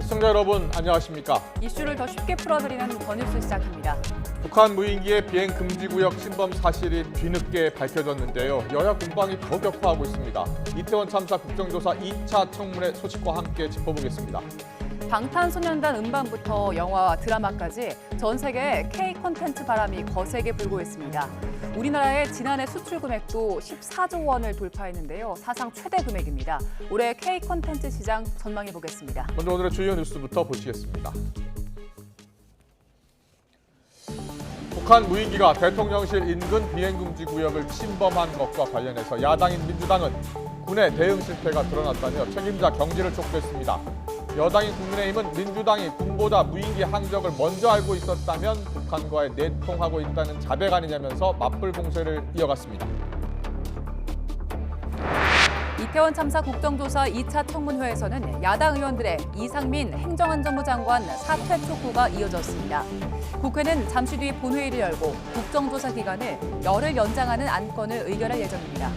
시청자 여러분 안녕하십니까? 이슈를 더 쉽게 풀어드리는 더뉴스 시작합니다. 북한 무인기의 비행 금지 구역 침범 사실이 뒤늦게 밝혀졌는데요. 여야 공방이 더 격화하고 있습니다. 이태원 참사 국정조사 2차 청문회 소식과 함께 짚어보겠습니다. 방탄소년단 음반부터 영화와 드라마까지 전 세계 K 콘텐츠 바람이 거세게 불고 있습니다. 우리나라의 지난해 수출 금액도 14조 원을 돌파했는데요. 사상 최대 금액입니다. 올해 K 콘텐츠 시장 전망해 보겠습니다. 먼저 오늘의 주요 뉴스부터 보시겠습니다. 북한 무인기가 대통령실 인근 비행금지 구역을 침범한 것과 관련해서 야당인 민주당은 군의 대응 실패가 드러났다며 책임자 경질을 촉구했습니다. 여당인 국민의힘은 민주당이 군보다 무인기 항적을 먼저 알고 있었다면 북한과의 내통하고 있다는 자백 아니냐면서 맞불 공세를 이어갔습니다. 이태원 참사 국정조사 2차 청문회에서는 야당 의원들의 이상민 행정안전부 장관 사퇴 촉구가 이어졌습니다. 국회는 잠시 뒤 본회의를 열고 국정조사 기간을 열흘 연장하는 안건을 의결할 예정입니다.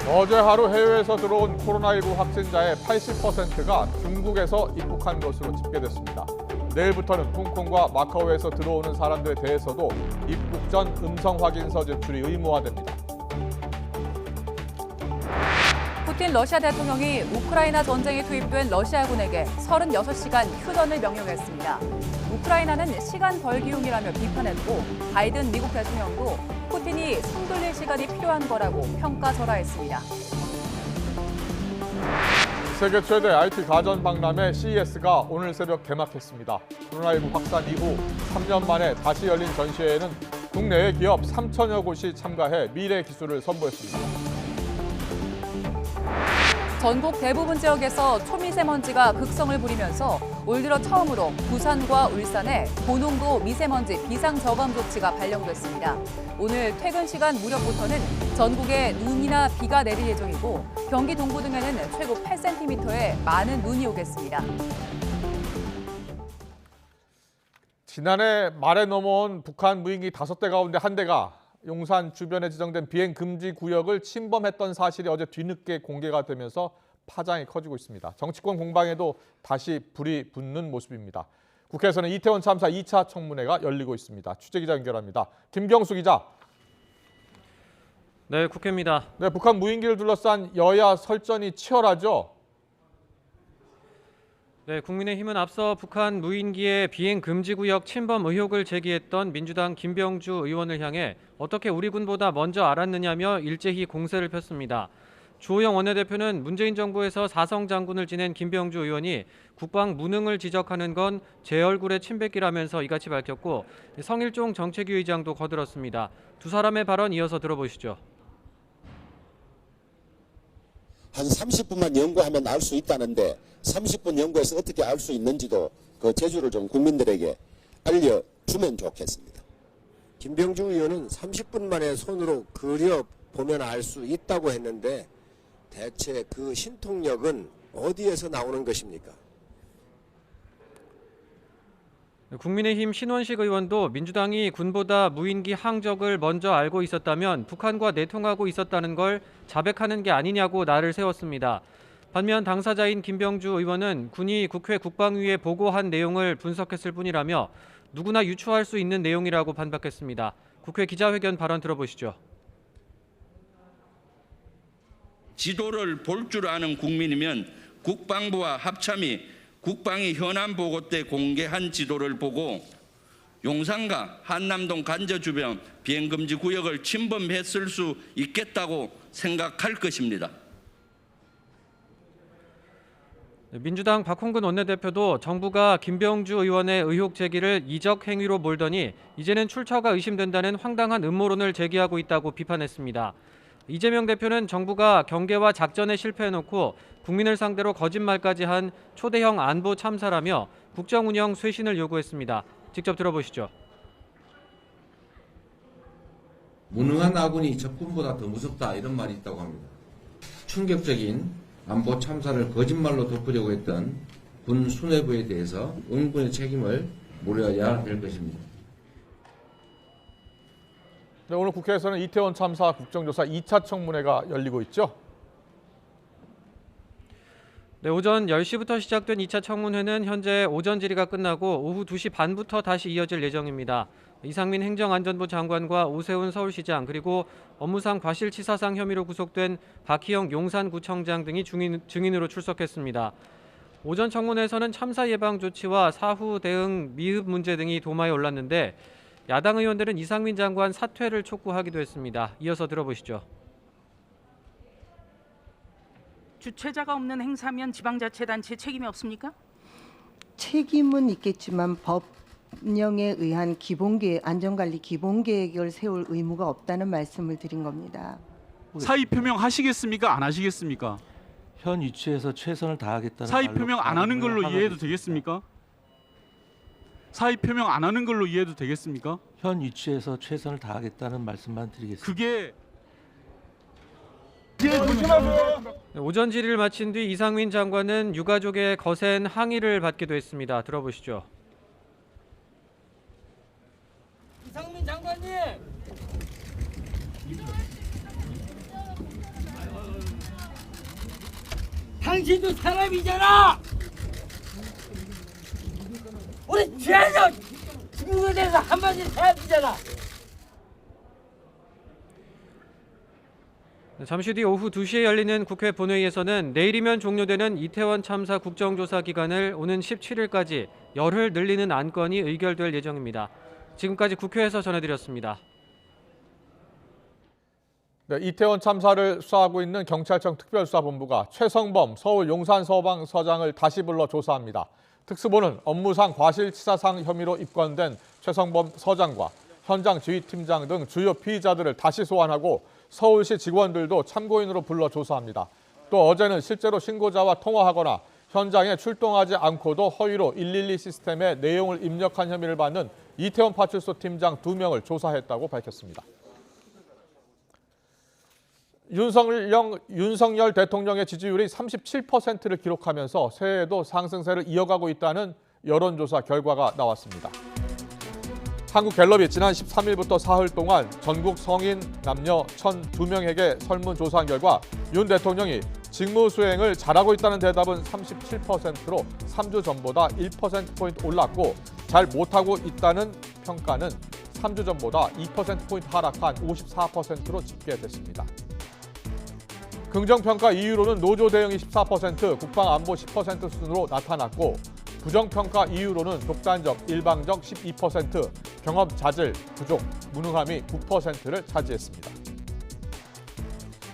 어제 하루 해외에서 들어온 코로나19 확진자의 80%가 중국에서 입국한 것으로 집계됐습니다. 내일부터는 홍콩과 마카오에서 들어오는 사람들에 대해서도 입국 전 음성 확인서 제출이 의무화됩니다. 푸틴 러시아 대통령이 우크라이나 전쟁에 투입된 러시아군에게 36시간 휴전을 명령했습니다. 우크라이나는 시간 벌기용이라며 비판했고 바이든 미국 대통령도 푸틴이 숨 돌릴 시간이 필요한 거라고 평가절하했습니다. 세계 최대 IT 가전 박람회 CES가 오늘 새벽 개막했습니다. 코로나19 확산 이후 3년 만에 다시 열린 전시회에는 국내외 기업 3천여 곳이 참가해 미래 기술을 선보였습니다. 전국 대부분 지역에서 초미세먼지가 극성을 부리면서 올 들어 처음으로 부산과 울산에 고농도 미세먼지 비상저감 조치가 발령됐습니다. 오늘 퇴근 시간 무렵부터는 전국에 눈이나 비가 내릴 예정이고 경기 동부 등에는 최고 8cm의 많은 눈이 오겠습니다. 지난해 말에 넘어온 북한 무인기 5대 가운데 한 대가 용산 주변에 지정된 비행 금지 구역을 침범했던 사실이 어제 뒤늦게 공개가 되면서 파장이 커지고 있습니다. 정치권 공방에도 다시 불이 붙는 모습입니다. 국회에서는 이태원 참사 2차 청문회가 열리고 있습니다. 취재기자 연결합니다. 김경수 기자. 네, 국회입니다. 네, 북한 무인기를 둘러싼 여야 설전이 치열하죠? 네, 국민의힘은 앞서 북한 무인기의 비행 금지 구역 침범 의혹을 제기했던 민주당 김병주 의원을 향해 어떻게 우리 군보다 먼저 알았느냐며 일제히 공세를 폈습니다. 주호영 원내대표는 문재인 정부에서 사성 장군을 지낸 김병주 의원이 국방 무능을 지적하는 건 제 얼굴에 침뱉기라면서 이같이 밝혔고 성일종 정책위 의장도 거들었습니다. 두 사람의 발언 이어서 들어보시죠. 한 30분만 연구하면 알 수 있다는데 30분 연구해서 어떻게 알 수 있는지도 그 재주를 좀 국민들에게 알려주면 좋겠습니다. 김병주 의원은 30분 만에 손으로 그려보면 알 수 있다고 했는데 대체 그 신통력은 어디에서 나오는 것입니까? 국민의힘 신원식 의원도 민주당이 군보다 무인기 항적을 먼저 알고 있었다면 북한과 내통하고 있었다는 걸 자백하는 게 아니냐고 날을 세웠습니다. 반면 당사자인 김병주 의원은 군이 국회 국방위에 보고한 내용을 분석했을 뿐이라며 누구나 유추할 수 있는 내용이라고 반박했습니다. 국회 기자회견 발언 들어보시죠. 지도를 볼 줄 아는 국민이면 국방부와 합참이 국방위 현안 보고 때 공개한 지도를 보고 용산과 한남동 간저 주변 비행금지 구역을 침범했을 수 있겠다고 생각할 것입니다. 민주당 박홍근 원내대표도 정부가 김병주 의원의 의혹 제기를 이적 행위로 몰더니 이제는 출처가 의심된다는 황당한 음모론을 제기하고 있다고 비판했습니다. 이재명 대표는 정부가 경계와 작전에 실패해놓고 국민을 상대로 거짓말까지 한 초대형 안보 참사라며 국정 운영 쇄신을 요구했습니다. 직접 들어보시죠. 무능한 아군이 적군보다 더 무섭다 이런 말이 있다고 합니다. 충격적인 안보 참사를 거짓말로 덮으려고 했던 군 수뇌부에 대해서 응군의 책임을 물어야 될 것입니다. 네, 오늘 국회에서는 이태원 참사 국정조사 2차 청문회가 열리고 있죠? 네, 오전 10시부터 시작된 2차 청문회는 현재 오전 질의가 끝나고 오후 2시 반부터 다시 이어질 예정입니다. 이상민 행정안전부 장관과 오세훈 서울시장 그리고 업무상 과실치사상 혐의로 구속된 박희영 용산구청장 등이 증인으로 출석했습니다. 오전 청문회에서는 참사 예방 조치와 사후 대응 미흡 문제 등이 도마에 올랐는데 야당 의원들은 이상민 장관 사퇴를 촉구하기도 했습니다. 이어서 들어보시죠. 주최자가 없는 행사면 지방자치단체 책임이 없습니까? 책임은 있겠지만 법령에 의한 안전관리 기본계획을 세울 의무가 없다는 말씀을 드린 겁니다. 사의 표명하시겠습니까? 안 하시겠습니까? 현 위치에서 최선을 다하겠다는 사의 말로 표명 안 하는 걸로 하고 이해해도 있습니다. 되겠습니까? 사의 표명 안 하는 걸로 이해해도 되겠습니까? 현 위치에서 최선을 다하겠다는 말씀만 드리겠습니다. 그게 네, 오전 질의를 마친 뒤 이상민 장관은 유가족의 거센 항의를 받기도 했습니다. 들어보시죠. 이상민 장관님! 당신도 사람이잖아! 우리 죄는 중국에 대해서 한마디 해야 되잖아! 잠시 뒤 오후 2시에 열리는 국회 본회의에서는 내일이면 종료되는 이태원 참사 국정조사 기간을 오는 17일까지 열흘 늘리는 안건이 의결될 예정입니다. 지금까지 국회에서 전해드렸습니다. 네, 이태원 참사를 수사하고 있는 경찰청 특별수사본부가 최성범 서울 용산서방서장을 다시 불러 조사합니다. 특수본은 업무상 과실치사상 혐의로 입건된 최성범 서장과 현장 지휘팀장 등 주요 피의자들을 다시 소환하고 서울시 직원들도 참고인으로 불러 조사합니다. 또 어제는 실제로 신고자와 통화하거나 현장에 출동하지 않고도 허위로 112 시스템에 내용을 입력한 혐의를 받는 이태원 파출소 팀장 2명을 조사했다고 밝혔습니다. 윤석열 대통령의 지지율이 37%를 기록하면서 새해에도 상승세를 이어가고 있다는 여론조사 결과가 나왔습니다. 한국갤럽이 지난 13일부터 사흘 동안 전국 성인 남녀 1,002명에게 설문조사한 결과 윤 대통령이 직무 수행을 잘하고 있다는 대답은 37%로 3주 전보다 1%포인트 올랐고 잘 못하고 있다는 평가는 3주 전보다 2%포인트 하락한 54%로 집계됐습니다. 긍정평가 이유로는 노조 대응이 14%, 국방안보 10% 수준으로 나타났고 부정평가 이유로는 독단적, 일방적 12%, 경험 자질, 부족, 무능함이 9%를 차지했습니다.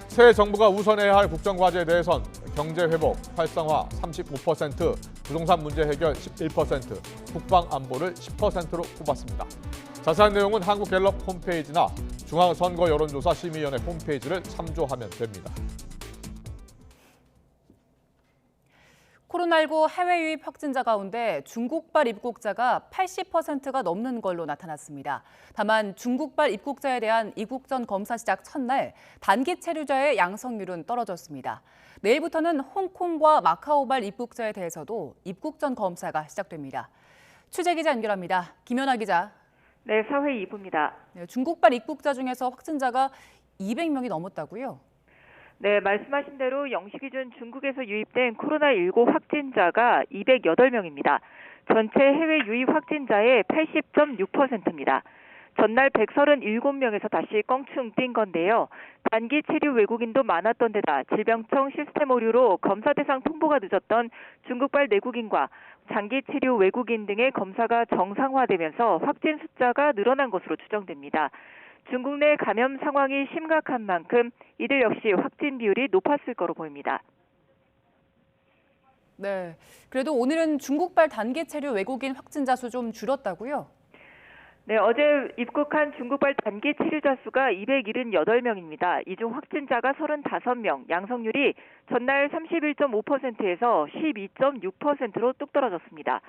새 정부가 우선해야 할 국정과제에 대해선 경제회복, 활성화 35%, 부동산 문제 해결 11%, 국방안보를 10%로 꼽았습니다. 자세한 내용은 한국갤럽 홈페이지나 중앙선거여론조사 심의위원회 홈페이지를 참조하면 됩니다. 코로나19 해외 유입 확진자 가운데 중국발 입국자가 80%가 넘는 걸로 나타났습니다. 다만 중국발 입국자에 대한 입국 전 검사 시작 첫날 단기 체류자의 양성률은 떨어졌습니다. 내일부터는 홍콩과 마카오발 입국자에 대해서도 입국 전 검사가 시작됩니다. 취재 기자 연결합니다. 김연아 기자. 네, 사회 2부입니다. 네, 중국발 입국자 중에서 확진자가 200명이 넘었다고요? 네, 말씀하신 대로 0시 기준 중국에서 유입된 코로나19 확진자가 208명입니다. 전체 해외 유입 확진자의 80.6%입니다. 전날 137명에서 다시 껑충 뛴 건데요. 단기 체류 외국인도 많았던 데다 질병청 시스템 오류로 검사 대상 통보가 늦었던 중국발 내국인과 장기 체류 외국인 등의 검사가 정상화되면서 확진 숫자가 늘어난 것으로 추정됩니다. 중국 내 감염 상황이 심각한 만큼 이들 역시 확진 비율이 높았을 거로 보입니다. 네, 그래도 오늘은 중국발 단기 체류 외국인 확진자 수 좀 줄었다고요? 네, 어제 입국한 중국발 단기 체류자 수가 278명입니다. 이 중 확진자가 35명, 양성률이 전날 31.5%에서 12.6%로 뚝 떨어졌습니다.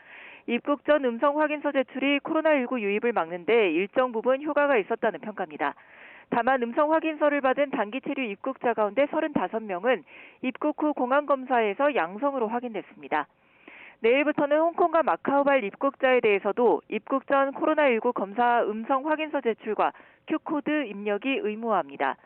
입국 전 음성 확인서 제출이 코로나19 유입을 막는 데 일정 부분 효과가 있었다는 평가입니다. 다만 음성 확인서를 받은 단기 체류 입국자 가운데 35명은 입국 후 공항검사에서 양성으로 확인됐습니다. 내일부터는 홍콩과 마카오발 입국자에 대해서도 입국 전 코로나19 검사 음성 확인서 제출과 Q코드 입력이 의무화합니다.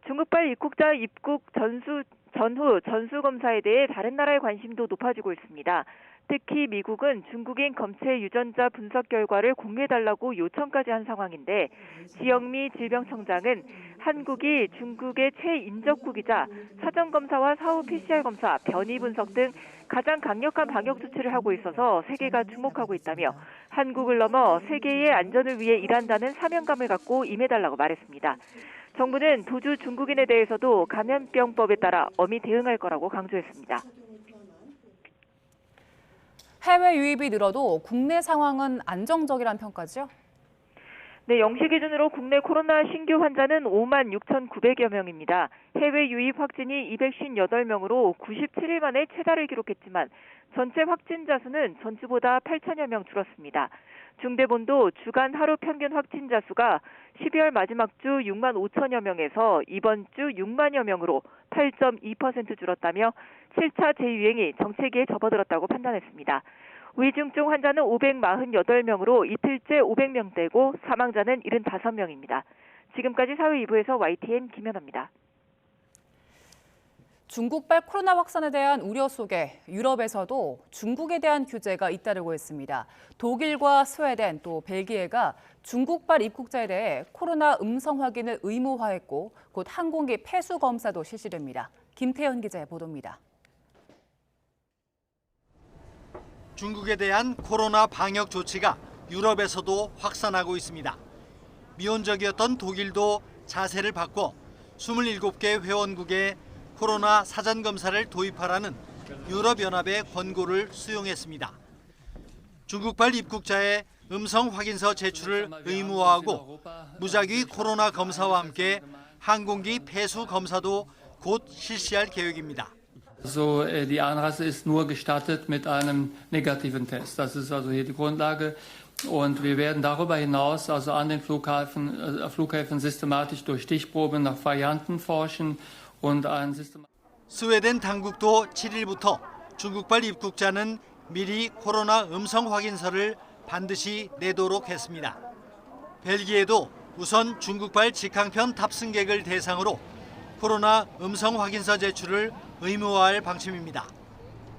중국발 입국자 입국 전수 전후 전수검사에 대해 다른 나라의 관심도 높아지고 있습니다. 특히 미국은 중국인 검체 유전자 분석 결과를 공유해달라고 요청까지 한 상황인데 지영미 질병청장은 한국이 중국의 최인접국이자 사전검사와 사후 PCR 검사, 변이 분석 등 가장 강력한 방역 조치를 하고 있어서 세계가 주목하고 있다며 한국을 넘어 세계의 안전을 위해 일한다는 사명감을 갖고 임해달라고 말했습니다. 정부는 도주 중국인에 대해서도 감염병법에 따라 엄히 대응할 거라고 강조했습니다. 해외 유입이 늘어도 국내 상황은 안정적이라는 평가죠? 네, 0시 기준으로 국내 코로나 신규 환자는 56,900여 명입니다. 해외 유입 확진이 258명으로 97일 만에 최다를 기록했지만 전체 확진자 수는 전주보다 8천여 명 줄었습니다. 중대본도 주간 하루 평균 확진자 수가 12월 마지막 주 6만 5천여 명에서 이번 주 6만여 명으로 8.2% 줄었다며 7차 재유행이 정체기에 접어들었다고 판단했습니다. 위중증 환자는 548명으로 이틀째 500명대고 사망자는 75명입니다. 지금까지 사회 2부에서 YTN 김연아입니다. 중국발 코로나 확산에 대한 우려 속에 유럽에서도 중국에 대한 규제가 잇따르고 있습니다. 독일과 스웨덴 또 벨기에가 중국발 입국자에 대해 코로나 음성 확인을 의무화했고 곧 항공기 폐수 검사도 실시됩니다. 김태현 기자의 보도입니다. 중국에 대한 코로나 방역 조치가 유럽에서도 확산하고 있습니다. 미온적이었던 독일도 자세를 바꿔 27개 회원국에 코로나 사전 검사를 도입하라는 유럽연합의 권고를 수용했습니다. 중국발 입국자의 음성 확인서 제출을 의무화하고 무작위 코로나 검사와 함께 항공기 폐수 검사도 곧 실시할 계획입니다. Also die Einreise ist nur gestattet mit einem negativen Test. Das ist also hier die Grundlage. Und wir werden darüber hinaus also an den Flughäfen systematisch durch Stichproben nach Varianten forschen und ein 스웨덴 당국도 7일부터 중국발 입국자는 미리 코로나 음성 확인서를 반드시 내도록 했습니다. 벨기에도 우선 중국발 직항편 탑승객을 대상으로 코로나 음성 확인서 제출을 의무화할 방침입니다.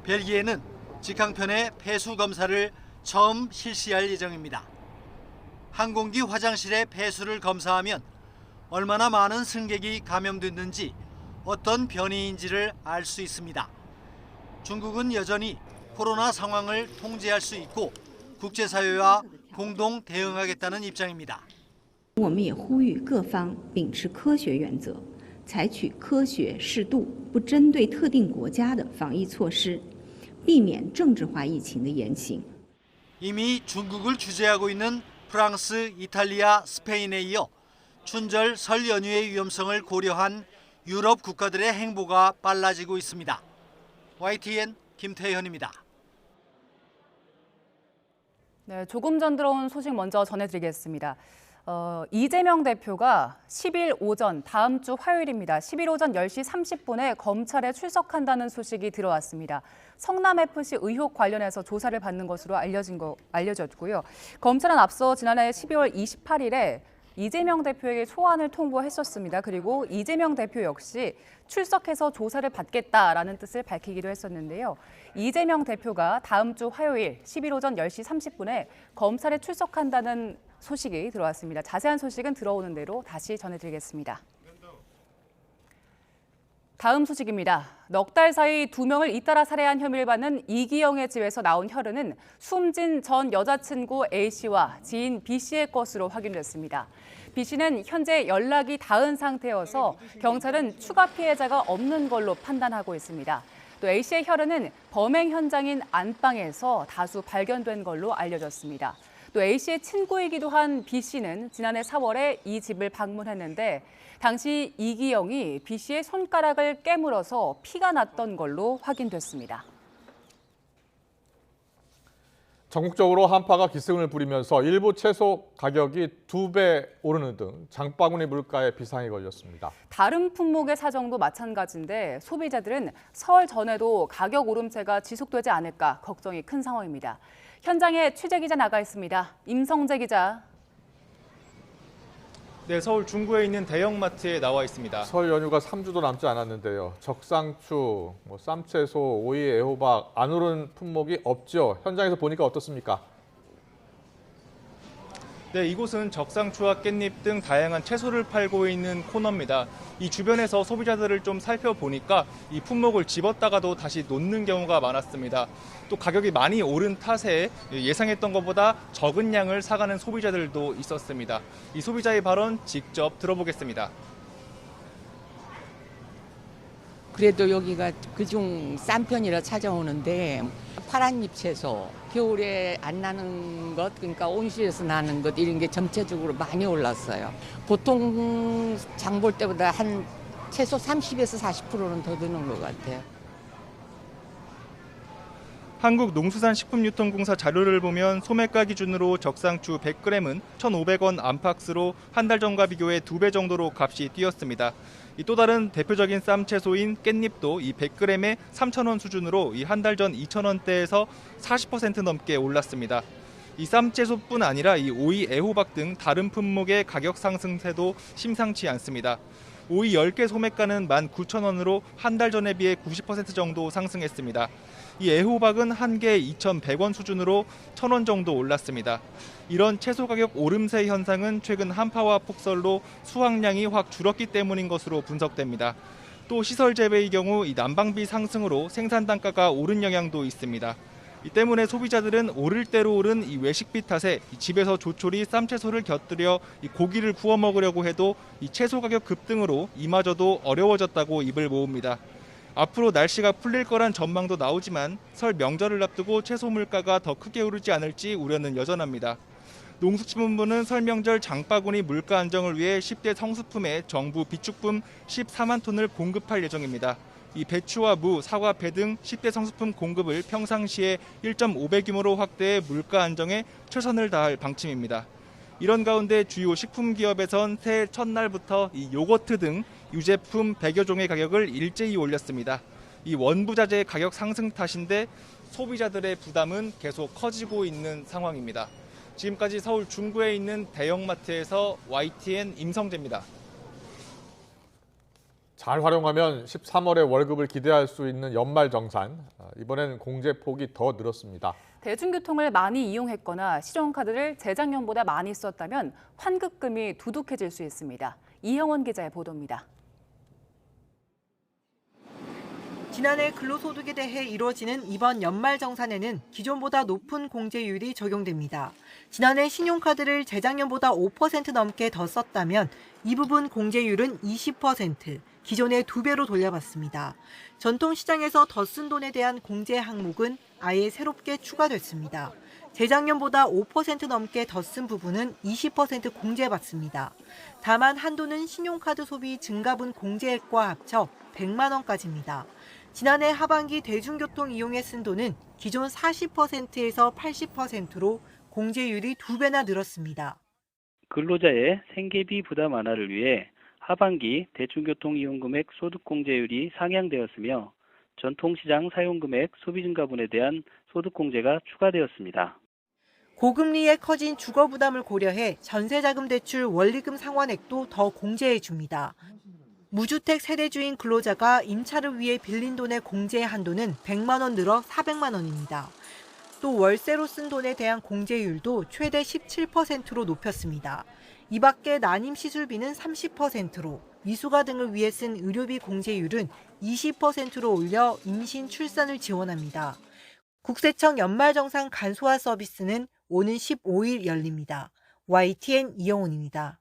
벨기에는 직항편의 폐수 검사를 처음 실시할 예정입니다. 항공기 화장실의 폐수를 검사하면 얼마나 많은 승객이 감염됐는지 어떤 변이인지를 알 수 있습니다. 중국은 여전히 코로나 상황을 통제할 수 있고 국제사회와 공동 대응하겠다는 입장입니다. 我们也呼吁各方秉持科学原则，采取科学、适度、不针对特定国家的防疫措施，避免政治化疫情的严行。 이미 중국을 규제하고 있는 프랑스, 이탈리아, 스페인에 이어 춘절 설 연휴의 위험성을 고려한 유럽 국가들의 행보가 빨라지고 있습니다. YTN 김태현입니다. 네, 조금 전 들어온 소식 먼저 전해드리겠습니다. 이재명 대표가 10일 오전, 다음 주 화요일입니다. 10일 오전 10시 30분에 검찰에 출석한다는 소식이 들어왔습니다. 성남FC 의혹 관련해서 조사를 받는 것으로 알려졌고요. 검찰은 앞서 지난해 12월 28일에 이재명 대표에게 소환을 통보했었습니다. 그리고 이재명 대표 역시 출석해서 조사를 받겠다라는 뜻을 밝히기도 했었는데요. 이재명 대표가 다음 주 화요일 10일 오전 10시 30분에 검찰에 출석한다는 소식이 들어왔습니다. 자세한 소식은 들어오는 대로 다시 전해드리겠습니다. 다음 소식입니다. 넉 달 사이 2명을 잇따라 살해한 혐의를 받는 이기영의 집에서 나온 혈흔은 숨진 전 여자친구 A씨와 지인 B씨의 것으로 확인됐습니다. B씨는 현재 연락이 닿은 상태여서 경찰은 추가 피해자가 없는 걸로 판단하고 있습니다. 또 A씨의 혈흔은 범행 현장인 안방에서 다수 발견된 걸로 알려졌습니다. 또 A씨의 친구이기도 한 B씨는 지난해 4월에 이 집을 방문했는데 당시 이기영이 B씨의 손가락을 깨물어서 피가 났던 걸로 확인됐습니다. 전국적으로 한파가 기승을 부리면서 일부 채소 가격이 2배 오르는 등 장바구니 물가에 비상이 걸렸습니다. 다른 품목의 사정도 마찬가지인데 소비자들은 설 전에도 가격 오름세가 지속되지 않을까 걱정이 큰 상황입니다. 현장에 취재 기자 나가 있습니다. 임성재 기자. 네, 서울 중구에 있는 대형마트에 나와 있습니다. 설 연휴가 3주도 남지 않았는데요. 적상추, 쌈채소, 오이, 애호박 안 오른 품목이 없죠. 현장에서 보니까 어떻습니까? 네, 이곳은 적상추와 깻잎 등 다양한 채소를 팔고 있는 코너입니다. 이 주변에서 소비자들을 좀 살펴보니까 이 품목을 집었다가도 다시 놓는 경우가 많았습니다. 또 가격이 많이 오른 탓에 예상했던 것보다 적은 양을 사가는 소비자들도 있었습니다. 이 소비자의 발언 직접 들어보겠습니다. 그래도 여기가 그중 싼 편이라 찾아오는데 파란잎 채소, 겨울에 안 나는 것, 그러니까 온실에서 나는 것 이런 게 전체적으로 많이 올랐어요. 보통 장 볼 때보다 한 최소 30에서 40%는 더 드는 것 같아요. 한국농수산식품유통공사 자료를 보면 소매가 기준으로 적상추 100g은 1,500원 안팎으로 한 달 전과 비교해 2배 정도로 값이 뛰었습니다. 또 다른 대표적인 쌈채소인 깻잎도 이 100g에 3,000원 수준으로 이 한 달 전 2,000원대에서 40% 넘게 올랐습니다. 이 쌈채소뿐 아니라 이 오이, 애호박 등 다른 품목의 가격 상승세도 심상치 않습니다. 오이 10개 소매가는 19,000원으로 한 달 전에 비해 90% 정도 상승했습니다. 이 애호박은 한 개에 2,100원 수준으로 1,000원 정도 올랐습니다. 이런 채소 가격 오름세 현상은 최근 한파와 폭설로 수확량이 확 줄었기 때문인 것으로 분석됩니다. 또 시설 재배의 경우 이 난방비 상승으로 생산 단가가 오른 영향도 있습니다. 이 때문에 소비자들은 오를 대로 오른 이 외식비 탓에 집에서 조촐히 쌈채소를 곁들여 이 고기를 구워 먹으려고 해도 이 채소 가격 급등으로 이마저도 어려워졌다고 입을 모읍니다. 앞으로 날씨가 풀릴 거란 전망도 나오지만 설 명절을 앞두고 채소 물가가 더 크게 오르지 않을지 우려는 여전합니다. 농수산물부는 설 명절 장바구니 물가 안정을 위해 10대 성수품에 정부 비축품 14만 톤을 공급할 예정입니다. 이 배추와 무, 사과, 배 등 10대 성수품 공급을 평상시에 1.5배 규모로 확대해 물가 안정에 최선을 다할 방침입니다. 이런 가운데 주요 식품 기업에선 새해 첫날부터 이 요거트 등 유제품 100여 종의 가격을 일제히 올렸습니다. 이 원부자재 가격 상승 탓인데 소비자들의 부담은 계속 커지고 있는 상황입니다. 지금까지 서울 중구에 있는 대형마트에서 YTN 임성재입니다. 잘 활용하면 13월에 월급을 기대할 수 있는 연말정산. 이번에는 공제폭이 더 늘었습니다. 대중교통을 많이 이용했거나 신용카드를 재작년보다 많이 썼다면 환급금이 두둑해질 수 있습니다. 이형원 기자의 보도입니다. 지난해 근로소득에 대해 이루어지는 이번 연말정산에는 기존보다 높은 공제율이 적용됩니다. 지난해 신용카드를 재작년보다 5% 넘게 더 썼다면 이 부분 공제율은 20%, 기존의 2배로 돌려받습니다. 전통시장에서 더 쓴 돈에 대한 공제 항목은 아예 새롭게 추가됐습니다. 재작년보다 5% 넘게 더 쓴 부분은 20% 공제받습니다. 다만 한도는 신용카드 소비 증가분 공제액과 합쳐 100만 원까지입니다. 지난해 하반기 대중교통 이용에 쓴 돈은 기존 40%에서 80%로 공제율이 2배나 늘었습니다. 근로자의 생계비 부담 완화를 위해 하반기 대중교통 이용 금액 소득 공제율이 상향되었으며 전통시장 사용 금액 소비 증가분에 대한 소득 공제가 추가되었습니다. 고금리에 커진 주거 부담을 고려해 전세자금 대출 원리금 상환액도 더 공제해 줍니다. 무주택 세대주인 근로자가 임차를 위해 빌린 돈의 공제 한도는 100만 원 늘어 400만 원입니다. 또 월세로 쓴 돈에 대한 공제율도 최대 17%로 높였습니다. 이 밖에 난임 시술비는 30%로, 미수가 등을 위해 쓴 의료비 공제율은 20%로 올려 임신, 출산을 지원합니다. 국세청 연말정산 간소화 서비스는 오는 15일 열립니다. YTN 이영훈입니다.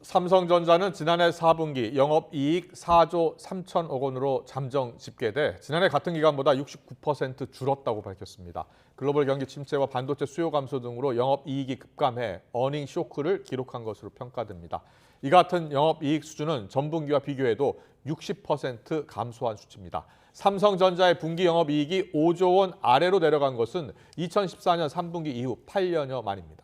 삼성전자는 지난해 4분기 영업이익 4조 3천억 원으로 잠정 집계돼 지난해 같은 기간보다 69% 줄었다고 밝혔습니다. 글로벌 경기 침체와 반도체 수요 감소 등으로 영업이익이 급감해 어닝 쇼크를 기록한 것으로 평가됩니다. 이 같은 영업이익 수준은 전분기와 비교해도 60% 감소한 수치입니다. 삼성전자의 분기 영업이익이 5조 원 아래로 내려간 것은 2014년 3분기 이후 8년여 만입니다.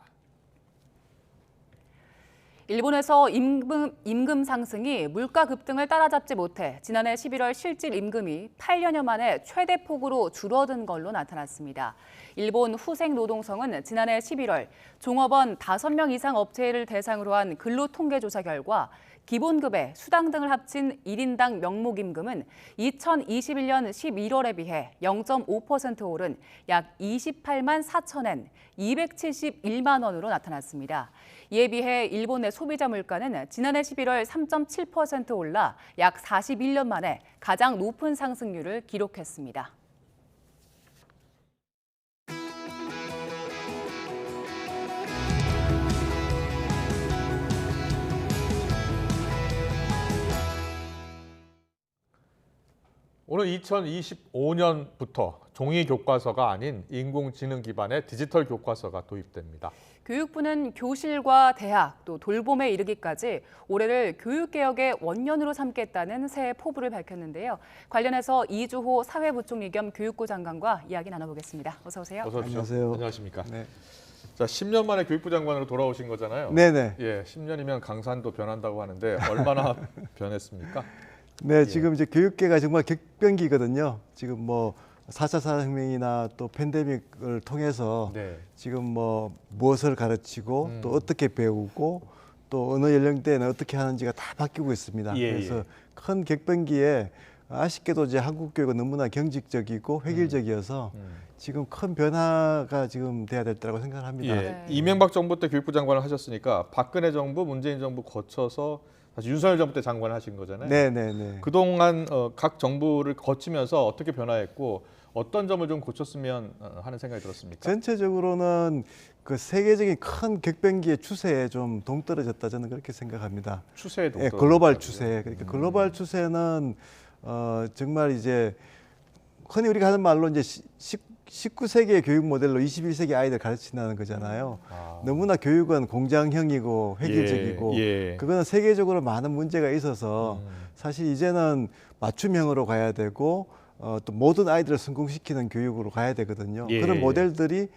일본에서 임금 상승이 물가 급등을 따라잡지 못해 지난해 11월 실질 임금이 8년여 만에 최대 폭으로 줄어든 걸로 나타났습니다. 일본 후생노동성은 지난해 11월 종업원 5명 이상 업체를 대상으로 한 근로통계조사 결과 기본급에 수당 등을 합친 1인당 명목임금은 2021년 11월에 비해 0.5% 오른 약 28만 4천엔, 271만 원으로 나타났습니다. 이에 비해 일본 내 소비자 물가는 지난해 11월 3.7% 올라 약 41년 만에 가장 높은 상승률을 기록했습니다. 오늘 2025년부터 종이 교과서가 아닌 인공지능 기반의 디지털 교과서가 도입됩니다. 교육부는 교실과 대학, 또 돌봄에 이르기까지 올해를 교육개혁의 원년으로 삼겠다는 새 포부를 밝혔는데요. 관련해서 이주호 사회부총리 겸 교육부 장관과 이야기 나눠보겠습니다. 어서 오세요. 어서 오십시오. 안녕하세요. 안녕하십니까. 네. 자, 10년 만에 교육부 장관으로 돌아오신 거잖아요. 네네. 예, 10년이면 강산도 변한다고 하는데 얼마나 변했습니까? 네, 지금 이제 교육계가 정말 격변기거든요. 지금 뭐 4차 산업혁명이나 또 팬데믹을 통해서 지금 뭐 무엇을 가르치고 또 어떻게 배우고 또 어느 연령대에는 어떻게 하는지가 다 바뀌고 있습니다. 그래서 큰 격변기에 아쉽게도 이제 한국 교육은 너무나 경직적이고 획일적이어서 지금 큰 변화가 지금 돼야 될 때라고 생각합니다. 예, 이명박 정부 때 교육부 장관을 하셨으니까 박근혜 정부, 문재인 정부 거쳐서 사실 윤석열 정부 때 장관을 하신 거잖아요. 네네네. 그동안 각 정부를 거치면서 어떻게 변화했고 어떤 점을 좀 고쳤으면 하는 생각이 들었습니까? 전체적으로는 그 세계적인 큰 격변기의 추세에 좀 동떨어졌다 저는 그렇게 생각합니다. 추세에 동떨어졌다. 글로벌 추세. 그러니까 글로벌 추세는 정말 이제 흔히 우리가 하는 말로 이제 19세기의 교육 모델로 21세기 아이들 가르친다는 거잖아요. 너무나 교육은 공장형이고 획일적이고 그거는 세계적으로 많은 문제가 있어서 사실 이제는 맞춤형으로 가야 되고 또 모든 아이들을 성공시키는 교육으로 가야 되거든요. 그런 모델들이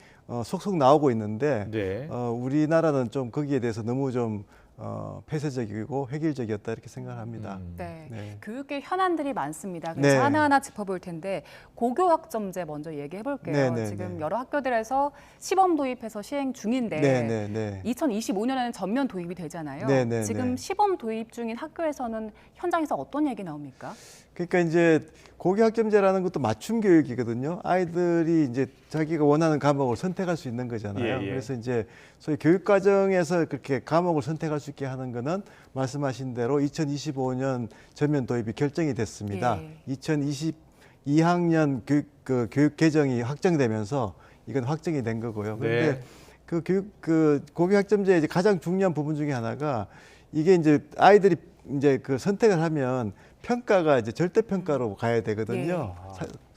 속속 나오고 있는데 우리나라는 좀 거기에 대해서 너무 좀 폐쇄적이고 획일적이었다 이렇게 생각합니다. 네. 교육계 현안들이 많습니다. 그래서 하나하나 짚어볼 텐데 고교 학점제 먼저 얘기해 볼게요. 지금 여러 학교들에서 시범 도입해서 시행 중인데 2025년에는 전면 도입이 되잖아요. 지금 시범 도입 중인 학교에서는 현장에서 어떤 얘기 나옵니까? 그러니까 이제 고교 학점제라는 것도 맞춤 교육이거든요. 아이들이 이제 자기가 원하는 과목을 선택할 수 있는 거잖아요. 그래서 이제 소위 교육 과정에서 그렇게 과목을 선택할 수 있게 하는 거는 말씀하신 대로 2025년 전면 도입이 결정이 됐습니다. 2022학년 교육 개정이 확정되면서 이건 확정이 된 거고요. 그런데 그 고교 학점제의 이제 가장 중요한 부분 중에 하나가 이게 이제 아이들이 이제 그 선택을 하면 평가가 이제 절대 평가로 가야 되거든요.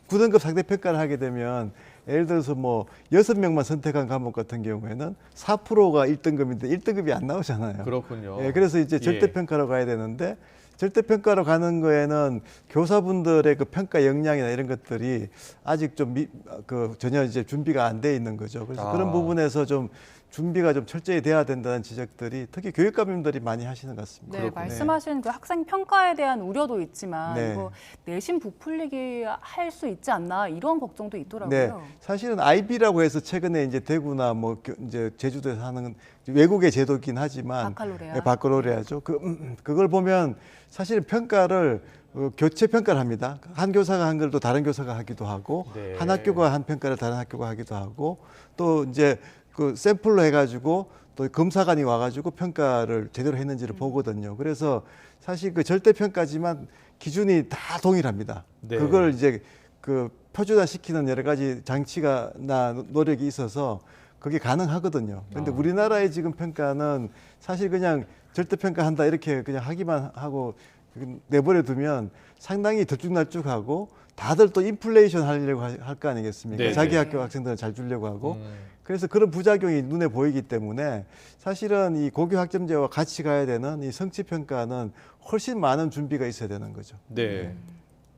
9등급 상대 평가를 하게 되면 예를 들어서 뭐 6명만 선택한 과목 같은 경우에는 4%가 1등급인데 1등급이 안 나오잖아요. 그렇군요. 그래서 이제 절대 평가로 가야 되는데 절대 평가로 가는 거에는 교사분들의 그 평가 역량이나 이런 것들이 아직 좀 전혀 이제 준비가 안 돼 있는 거죠. 그래서 그런 부분에서 좀 준비가 좀 철저히 돼야 된다는 지적들이 특히 교육감님들이 많이 하시는 것 같습니다. 네, 말씀하신 그 학생 평가에 대한 우려도 있지만 이거 내신 부풀리기 할 수 있지 않나 이런 걱정도 있더라고요. 사실은 IB라고 해서 최근에 이제 대구나 뭐 이제 제주도에서 하는 외국의 제도긴 하지만 바ccalaurea죠. 그걸 보면 사실은 평가를 교체 평가를 합니다. 한 교사가 한 걸 또 다른 교사가 하기도 하고 한 학교가 한 평가를 다른 학교가 하기도 하고 또 이제 그 샘플로 해가지고 또 검사관이 와가지고 평가를 제대로 했는지를 보거든요. 그래서 사실 그 절대 평가지만 기준이 다 동일합니다. 그걸 이제 그 표준화시키는 여러 가지 장치가나 노력이 있어서 그게 가능하거든요. 그런데 우리나라의 지금 평가는 사실 그냥 절대 평가한다 이렇게 그냥 하기만 하고 내버려 두면 상당히 들쭉날쭉하고 다들 또 인플레이션 하려고 할 거 아니겠습니까? 자기 학교 학생들은 잘 주려고 하고 그래서 그런 부작용이 눈에 보이기 때문에 사실은 이 고교 학점제와 같이 가야 되는 이 성취평가는 훨씬 많은 준비가 있어야 되는 거죠.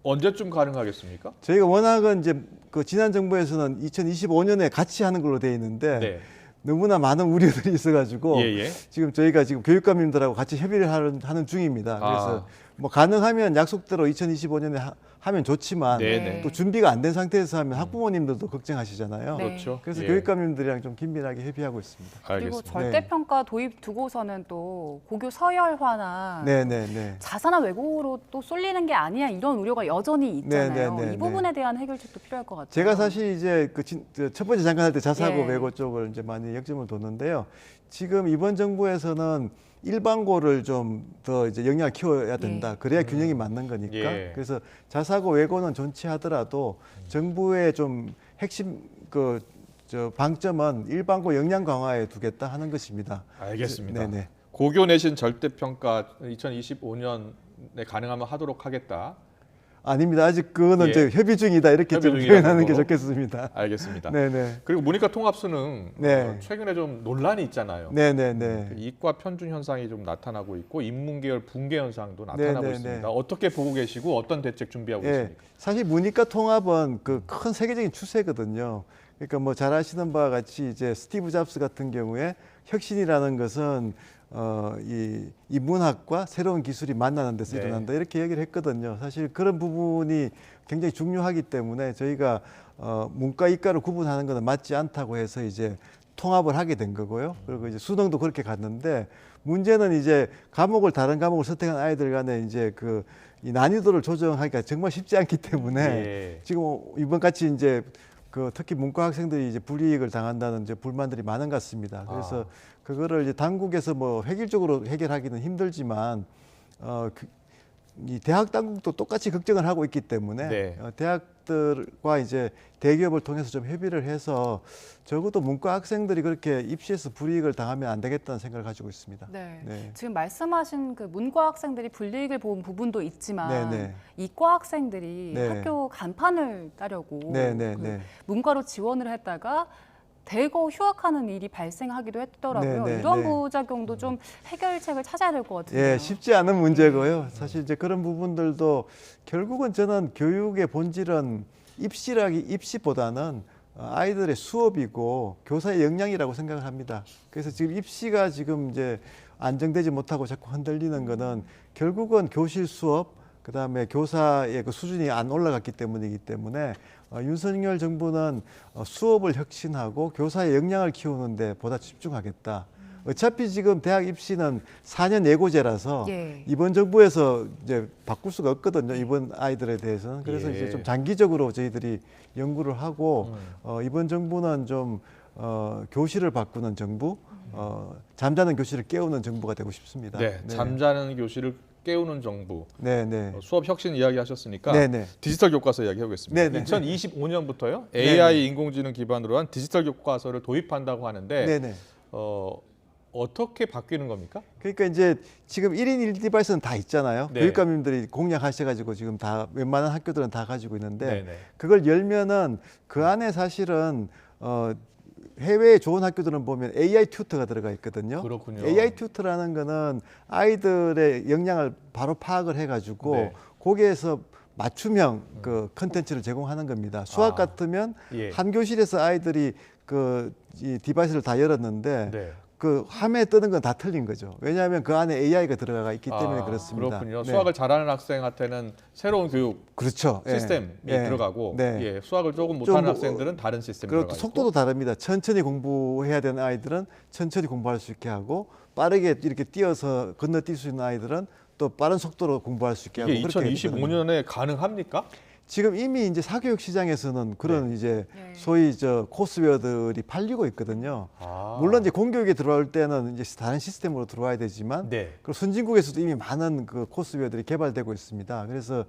언제쯤 가능하겠습니까? 저희가 워낙은 이제 그 지난 정부에서는 2025년에 같이 하는 걸로 돼 있는데 너무나 많은 우려들이 있어가지고 예. 지금 저희가 지금 교육감님들하고 같이 협의를 하는 중입니다. 그래서 뭐 가능하면 약속대로 2025년에 하면 좋지만 네네. 또 준비가 안 된 상태에서 하면 학부모님들도 걱정하시잖아요. 그렇죠. 그래서 예. 교육감님들이랑 좀 긴밀하게 협의하고 있습니다. 그리고 알겠습니다. 절대평가 도입 두고서는 또 고교 서열화나 네. 자사나 외국으로 또 쏠리는 게 아니야 이런 우려가 여전히 있잖아요. 이 부분에 대한 해결책도 필요할 것 같아요. 제가 사실 이제 첫 번째 장관할 때 자사고 예. 외고 쪽을 이제 많이 역점을 뒀는데요. 지금 이번 정부에서는 일반고를 좀 더 이제 영향을 키워야 된다. 그래야 균형이 맞는 거니까. 예. 그래서 자사고 외고는 존치하더라도 정부의 좀 핵심 방점은 일반고 역량 강화에 두겠다 하는 것입니다. 알겠습니다. 네네. 고교 내신 절대평가 2025년에 가능하면 하도록 하겠다. 아닙니다. 아직 그거는 예. 이제 협의 중이다 이렇게 좀 표현하는 게 좋겠습니다. 알겠습니다. 네네. 그리고 모니카 통합수능 네. 최근에 좀 논란이 있잖아요. 네네네. 이과 편중 현상이 좀 나타나고 있고 인문계열 붕괴 현상도 나타나고 네네네. 있습니다. 어떻게 보고 계시고 어떤 대책 준비하고 예. 있습니까? 사실 문이과 통합은 그 큰 세계적인 추세거든요. 그러니까 뭐 잘 아시는 바와 같이 이제 스티브 잡스 같은 경우에 혁신이라는 것은 이 문학과 새로운 기술이 만나는 데서 네. 일어난다 이렇게 얘기를 했거든요. 사실 그런 부분이 굉장히 중요하기 때문에 저희가 문과 이과를 구분하는 것은 맞지 않다고 해서 이제 통합을 하게 된 거고요. 그리고 이제 수능도 그렇게 갔는데 문제는 이제 다른 과목을 선택한 아이들 간에 이제 이 난이도를 조정하기가 정말 쉽지 않기 때문에 예. 지금 이번 같이 이제 특히 문과 학생들이 이제 불이익을 당한다는 이제 불만들이 많은 것 같습니다. 그래서 그거를 이제 당국에서 뭐 획일적으로 해결하기는 힘들지만 이 대학 당국도 똑같이 걱정을 하고 있기 때문에 네. 대학들과 이제 대기업을 통해서 좀 협의를 해서 적어도 문과 학생들이 그렇게 입시에서 불이익을 당하면 안 되겠다는 생각을 가지고 있습니다. 네. 지금 말씀하신 그 문과 학생들이 불이익을 본 부분도 있지만 네네. 이과 학생들이 네. 학교 간판을 따려고 네네네. 문과로 지원을 했다가 대거 휴학하는 일이 발생하기도 했더라고요. 네네, 이런 네. 부작용도 좀 해결책을 찾아야 될 것 같은데요. 예, 쉽지 않은 문제고요. 사실 이제 그런 부분들도 결국은 저는 교육의 본질은 입시보다는 아이들의 수업이고 교사의 역량이라고 생각을 합니다. 그래서 지금 입시가 지금 이제 안정되지 못하고 자꾸 흔들리는 거는 결국은 교실 수업, 그다음에 교사의 그 수준이 안 올라갔기 때문이기 때문에 윤석열 정부는 수업을 혁신하고 교사의 역량을 키우는 데 보다 집중하겠다. 어차피 지금 대학 입시는 4년 예고제라서 예. 이번 정부에서 이제 바꿀 수가 없거든요. 이번 아이들에 대해서는. 그래서 예. 이제 좀 장기적으로 저희들이 연구를 하고 이번 정부는 좀 교실을 바꾸는 정부, 잠자는 교실을 깨우는 정부가 되고 싶습니다. 네, 잠자는 교실을 깨우는 정부. 네네. 수업 혁신 이야기하셨으니까 네네. 디지털 교과서 이야기하겠습니다. 네네. 2025년부터요. 네네. AI 인공지능 기반으로 한 디지털 교과서를 도입한다고 하는데 네네. 어떻게 바뀌는 겁니까? 그러니까 이제 지금 1인 1디바이스는 다 있잖아요. 네. 교육감님들이 공략하셔가지고 지금 다 웬만한 학교들은 다 가지고 있는데 네네. 그걸 열면은 그 안에 사실은 해외의 좋은 학교들은 보면 AI 튜터가 들어가 있거든요. 그렇군요. AI 튜터라는 거는 아이들의 역량을 바로 파악을 해가지고 네. 거기에서 맞춤형 그 컨텐츠를 제공하는 겁니다. 수학 같으면 예. 한 교실에서 아이들이 이 디바이스를 다 열었는데 네. 그 화면에 뜨는 건 다 틀린 거죠. 왜냐하면 그 안에 AI가 들어가 있기 때문에 그렇습니다. 그렇군요. 네. 수학을 잘하는 학생한테는 새로운 교육 그렇죠. 시스템이 예. 들어가고 네. 예, 수학을 조금 좀 못하는 뭐, 학생들은 다른 시스템이 그리고 들어가 속도도 다릅니다. 천천히 공부해야 되는 아이들은 천천히 공부할 수 있게 하고 빠르게 이렇게 뛰어서 건너뛸 수 있는 아이들은 또 빠른 속도로 공부할 수 있게 하고. 이게 그렇게 2025년에 가능합니까? 지금 이미 이제 사교육 시장에서는 그런 이제 소위 코스웨어들이 팔리고 있거든요. 물론 이제 공교육에 들어올 때는 이제 다른 시스템으로 들어와야 되지만 그리고 선진국에서도 이미 많은 그 코스웨어들이 개발되고 있습니다. 그래서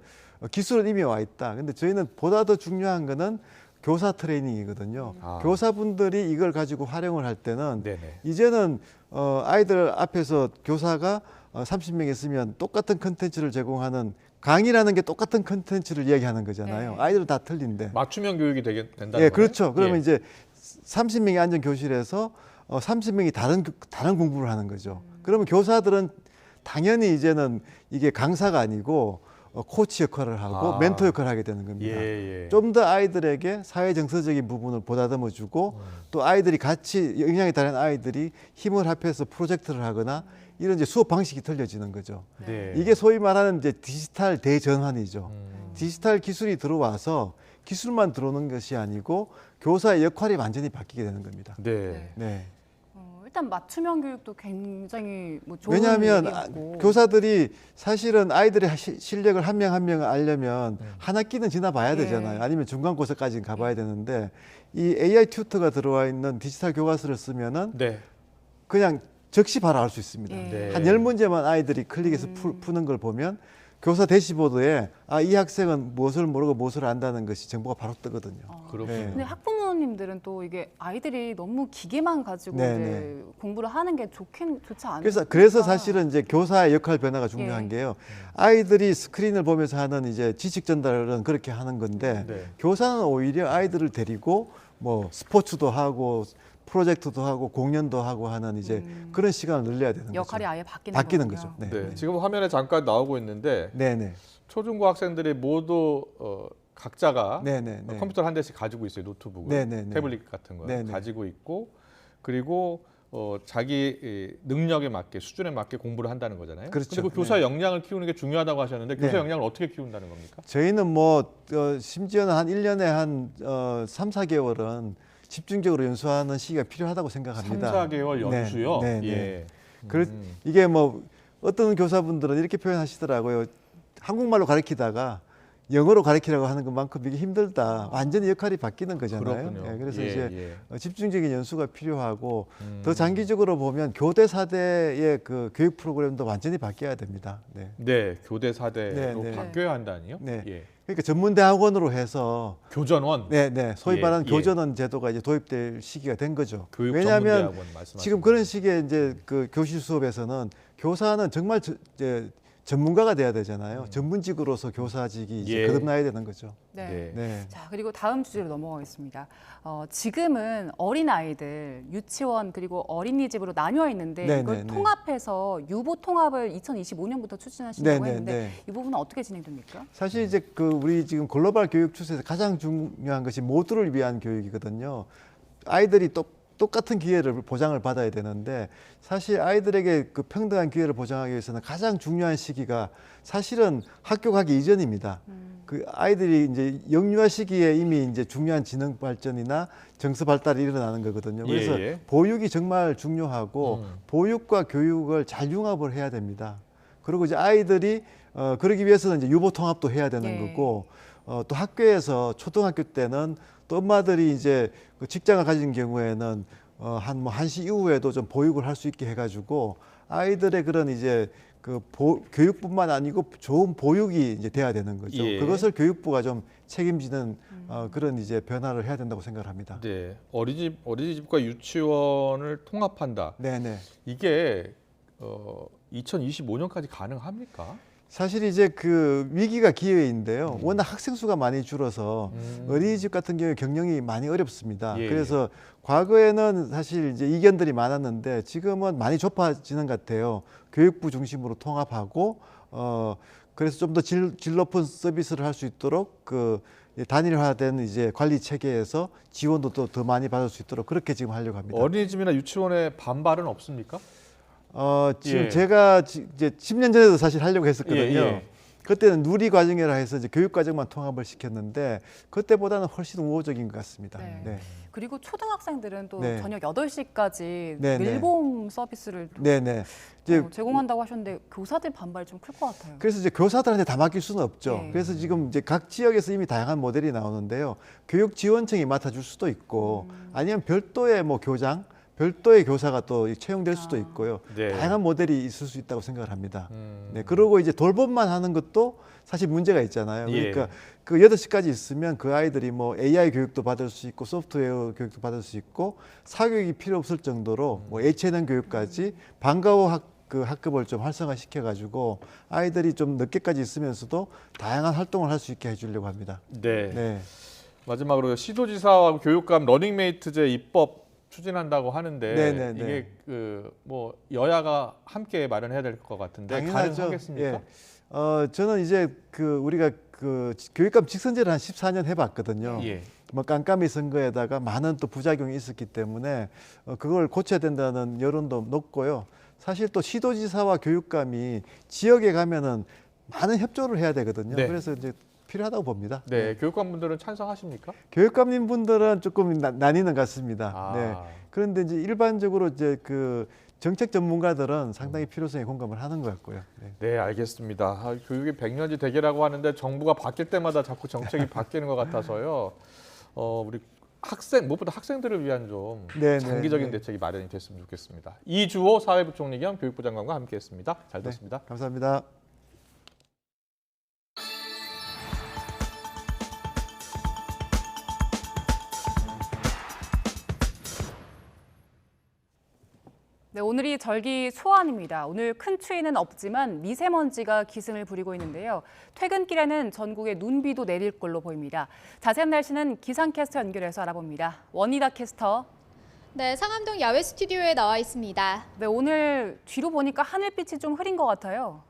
기술은 이미 와 있다. 근데 저희는 보다 더 중요한 거는 교사 트레이닝이거든요. 교사분들이 이걸 가지고 활용을 할 때는 이제는 아이들 앞에서 교사가 30명 있으면 똑같은 컨텐츠를 제공하는 강의라는 게 똑같은 컨텐츠를 이야기하는 거잖아요. 아이들은 다 틀린데. 맞춤형 교육이 된다는 거예요? 예, 그렇죠. 그러면 이제 30명이 앉은 교실에서 30명이 다른 공부를 하는 거죠. 그러면 교사들은 당연히 이제는 이게 강사가 아니고 코치 역할을 하고 멘토 역할을 하게 되는 겁니다. 예. 좀 더 아이들에게 사회 정서적인 부분을 보다듬어주고 또 아이들이 같이 역량이 다른 아이들이 힘을 합해서 프로젝트를 하거나 이런 이제 수업 방식이 틀려지는 거죠. 네. 이게 소위 말하는 이제 디지털 대전환이죠. 디지털 기술이 들어와서 기술만 들어오는 것이 아니고 교사의 역할이 완전히 바뀌게 되는 겁니다. 네. 네. 일단 맞춤형 교육도 굉장히 뭐 좋은 왜냐하면 얘기고. 교사들이 사실은 아이들의 실력을 한 명 한 명을 알려면 한 학기는 지나봐야 되잖아요. 아니면 중간고사까지 가봐야 되는데 이 AI 튜터가 들어와 있는 디지털 교과서를 쓰면은 그냥 즉시 바로 알 수 있습니다. 한 10문제만 아이들이 클릭해서 푸는 걸 보면 교사 대시보드에 이 학생은 무엇을 모르고 무엇을 안다는 것이 정보가 바로 뜨거든요. 그렇군요. 근데 학부모님들은 또 이게 아이들이 너무 기계만 가지고 이제 공부를 하는 게 좋지 않아요. 그래서 사실은 이제 교사의 역할 변화가 중요한 게요. 아이들이 스크린을 보면서 하는 이제 지식 전달은 그렇게 하는 건데 교사는 오히려 아이들을 데리고 뭐 스포츠도 하고 프로젝트도 하고 공연도 하고 하는 이제 그런 시간을 늘려야 되는 역할이 거죠. 아예 바뀌는 거죠. 네. 지금 화면에 잠깐 나오고 있는데 초중고 학생들이 모두 각자가 컴퓨터 한 대씩 가지고 있어요. 노트북을, 태블릿 같은 거 가지고 있고 그리고 자기 능력에 맞게 수준에 맞게 공부를 한다는 거잖아요. 그렇죠. 그리고 교사의 역량을 키우는 게 중요하다고 하셨는데 교사 역량을 어떻게 키운다는 겁니까? 저희는 뭐 심지어는 한 1년에 한 3, 4개월은 집중적으로 연수하는 시기가 필요하다고 생각합니다. 3, 4개월 연수요? 이게 뭐 어떤 교사분들은 이렇게 표현하시더라고요. 한국말로 가르치다가 영어로 가르치라고 하는 것만큼 이게 힘들다. 완전히 역할이 바뀌는 거잖아요. 그래서 이제 집중적인 연수가 필요하고 더 장기적으로 보면 교대 4대의 그 교육 프로그램도 완전히 바뀌어야 됩니다. 교대 4대로 바뀌어야 한다니요? 그러니까 전문대학원으로 해서 교전원, 소위 말하는 교전원 제도가 이제 도입될 시기가 된 거죠. 왜냐하면 지금 그런 식의 이제 그 교실 수업에서는 교사는 정말 전문가가 돼야 되잖아요. 전문직으로서 교사직이 이제 거듭나야 되는 거죠. 자, 그리고 다음 주제로 넘어가겠습니다. 지금은 어린 아이들 유치원 그리고 어린이집으로 나뉘어 있는데 이걸 통합해서 유보 통합을 2025년부터 추진하신다고 했는데 이 부분은 어떻게 진행됩니까? 사실 이제 우리 지금 글로벌 교육 추세에서 가장 중요한 것이 모두를 위한 교육이거든요. 아이들이 똑같은 기회를 보장을 받아야 되는데 사실 아이들에게 그 평등한 기회를 보장하기 위해서는 가장 중요한 시기가 사실은 학교 가기 이전입니다. 그 아이들이 이제 영유아 시기에 이미 이제 중요한 지능 발전이나 정서 발달이 일어나는 거거든요. 그래서 보육이 정말 중요하고 보육과 교육을 잘 융합을 해야 됩니다. 그리고 이제 아이들이 그러기 위해서는 이제 유보 통합도 해야 되는 거고 또 학교에서 초등학교 때는 또 엄마들이 이제 직장을 가진 경우에는 한 1시 이후에도 좀 보육을 할 수 있게 해가지고 아이들의 그런 이제 그 교육뿐만 아니고 좋은 보육이 이제 돼야 되는 거죠. 그것을 교육부가 좀 책임지는 그런 이제 변화를 해야 된다고 생각을 합니다. 어린이집과 유치원을 통합한다. 이게 2025년까지 가능합니까? 사실 이제 그 위기가 기회인데요. 워낙 학생 수가 많이 줄어서 어린이집 같은 경우에 경영이 많이 어렵습니다. 그래서 과거에는 사실 이제 이견들이 많았는데 지금은 많이 좁아지는 것 같아요. 교육부 중심으로 통합하고 그래서 좀 더 질 높은 서비스를 할 수 있도록 그 단일화된 이제 관리 체계에서 지원도 또 더 많이 받을 수 있도록 그렇게 지금 하려고 합니다. 어린이집이나 유치원에 반발은 없습니까? 지금 제가 이제 10년 전에도 사실 하려고 했었거든요. 그때는 누리 과정이라 해서 이제 교육 과정만 통합을 시켰는데 그때보다는 훨씬 우호적인 것 같습니다. 그리고 초등학생들은 또 저녁 8시까지 네, 밀봉 서비스를 제공한다고 하셨는데 교사들 반발이 좀 클 것 같아요. 그래서 이제 교사들한테 다 맡길 수는 없죠. 그래서 지금 이제 각 지역에서 이미 다양한 모델이 나오는데요. 교육지원청이 맡아줄 수도 있고 아니면 별도의 뭐 교장, 별도의 교사가 또 채용될 수도 있고요. 다양한 모델이 있을 수 있다고 생각을 합니다. 그리고 이제 돌봄만 하는 것도 사실 문제가 있잖아요. 그러니까 그 8시까지 있으면 그 아이들이 뭐 AI 교육도 받을 수 있고 소프트웨어 교육도 받을 수 있고 사교육이 필요 없을 정도로 뭐 예체능 교육까지 방과 후 학급을 좀 활성화시켜 가지고 아이들이 좀 늦게까지 있으면서도 다양한 활동을 할 수 있게 해주려고 합니다. 마지막으로 시도지사와 교육감 러닝메이트제 입법 추진한다고 하는데 이게 그 뭐 여야가 함께 마련해야 될 것 같은데 가능하겠습니까? 저는 이제 우리가 교육감 직선제를 한 14년 해봤거든요. 예. 뭐 깜깜이 선거에다가 많은 또 부작용이 있었기 때문에 그걸 고쳐야 된다는 여론도 높고요. 사실 또 시도지사와 교육감이 지역에 가면은 많은 협조를 해야 되거든요. 네. 그래서 이제 필요하다고 봅니다. 네, 교육감분들은 찬성하십니까? 교육감님 분들은 조금 나뉘는 것 같습니다. 아. 네. 그런데 이제 일반적으로 이제 정책 전문가들은 상당히 필요성에 공감을 하는 것 같고요. 네, 네, 알겠습니다. 교육이 백년지 대계라고 하는데 정부가 바뀔 때마다 자꾸 정책이 바뀌는 것 같아서요. 우리 무엇보다 학생들을 위한 좀 장기적인 대책이 마련이 됐으면 좋겠습니다. 이주호 사회부총리 겸 교육부 장관과 함께했습니다. 잘 들었습니다. 네, 감사합니다. 네, 오늘이 절기 소환입니다. 오늘 큰 추위는 없지만 미세먼지가 기승을 부리고 있는데요. 퇴근길에는 전국에 눈비도 내릴 걸로 보입니다. 자세한 날씨는 기상캐스터 연결해서 알아봅니다. 원희다 캐스터. 네, 상암동 야외 스튜디오에 나와 있습니다. 네, 오늘 뒤로 보니까 하늘빛이 좀 흐린 것 같아요.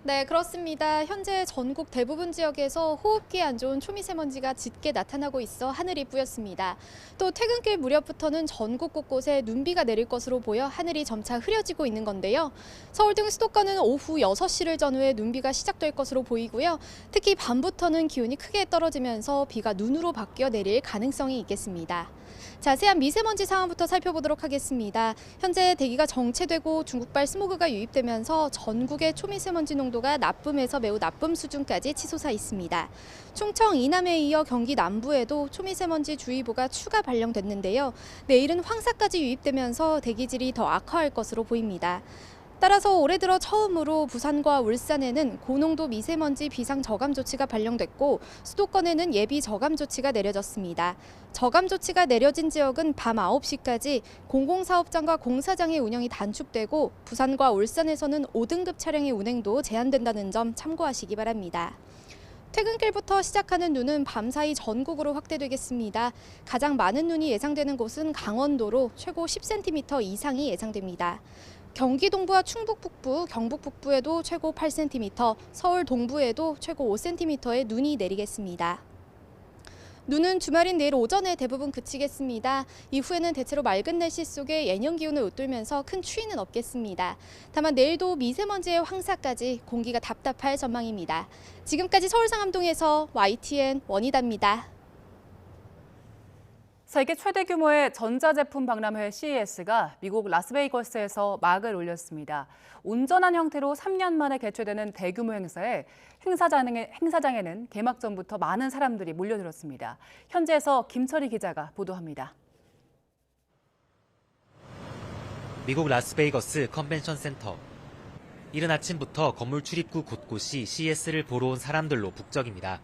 네, 그렇습니다. 현재 전국 대부분 지역에서 호흡기에 안 좋은 초미세먼지가 짙게 나타나고 있어 하늘이 뿌였습니다. 또 퇴근길 무렵부터는 전국 곳곳에 눈비가 내릴 것으로 보여 하늘이 점차 흐려지고 있는 건데요. 서울 등 수도권은 오후 6시를 전후에 눈비가 시작될 것으로 보이고요. 특히 밤부터는 기온이 크게 떨어지면서 비가 눈으로 바뀌어 내릴 가능성이 있겠습니다. 자세한 미세먼지 상황부터 살펴보도록 하겠습니다. 현재 대기가 정체되고 중국발 스모그가 유입되면서 전국의 초미세먼지 농도가 나쁨에서 매우 나쁨 수준까지 치솟아 있습니다. 충청 이남에 이어 경기 남부에도 초미세먼지 주의보가 추가 발령됐는데요. 내일은 황사까지 유입되면서 대기질이 더 악화할 것으로 보입니다. 따라서 올해 들어 처음으로 부산과 울산에는 고농도 미세먼지 비상 저감 조치가 발령됐고 수도권에는 예비 저감 조치가 내려졌습니다. 저감 조치가 내려진 지역은 밤 9시까지 공공사업장과 공사장의 운영이 단축되고 부산과 울산에서는 5등급 차량의 운행도 제한된다는 점 참고하시기 바랍니다. 퇴근길부터 시작하는 눈은 밤사이 전국으로 확대되겠습니다. 가장 많은 눈이 예상되는 곳은 강원도로 최고 10cm 이상이 예상됩니다. 경기 동부와 충북 북부, 경북 북부에도 최고 8cm, 서울 동부에도 최고 5cm의 눈이 내리겠습니다. 눈은 주말인 내일 오전에 대부분 그치겠습니다. 이후에는 대체로 맑은 날씨 속에 예년 기온을 웃돌면서 큰 추위는 없겠습니다. 다만 내일도 미세먼지의 황사까지 공기가 답답할 전망입니다. 지금까지 서울 상암동에서 YTN 원희다입니다. 세계 최대 규모의 전자제품 박람회 CES가 미국 라스베이거스에서 막을 올렸습니다. 온전한 형태로 3년 만에 개최되는 대규모 행사에 행사장에는 개막 전부터 많은 사람들이 몰려들었습니다. 현지에서 김철희 기자가 보도합니다. 미국 라스베이거스 컨벤션 센터. 이른 아침부터 건물 출입구 곳곳이 CES를 보러 온 사람들로 북적입니다.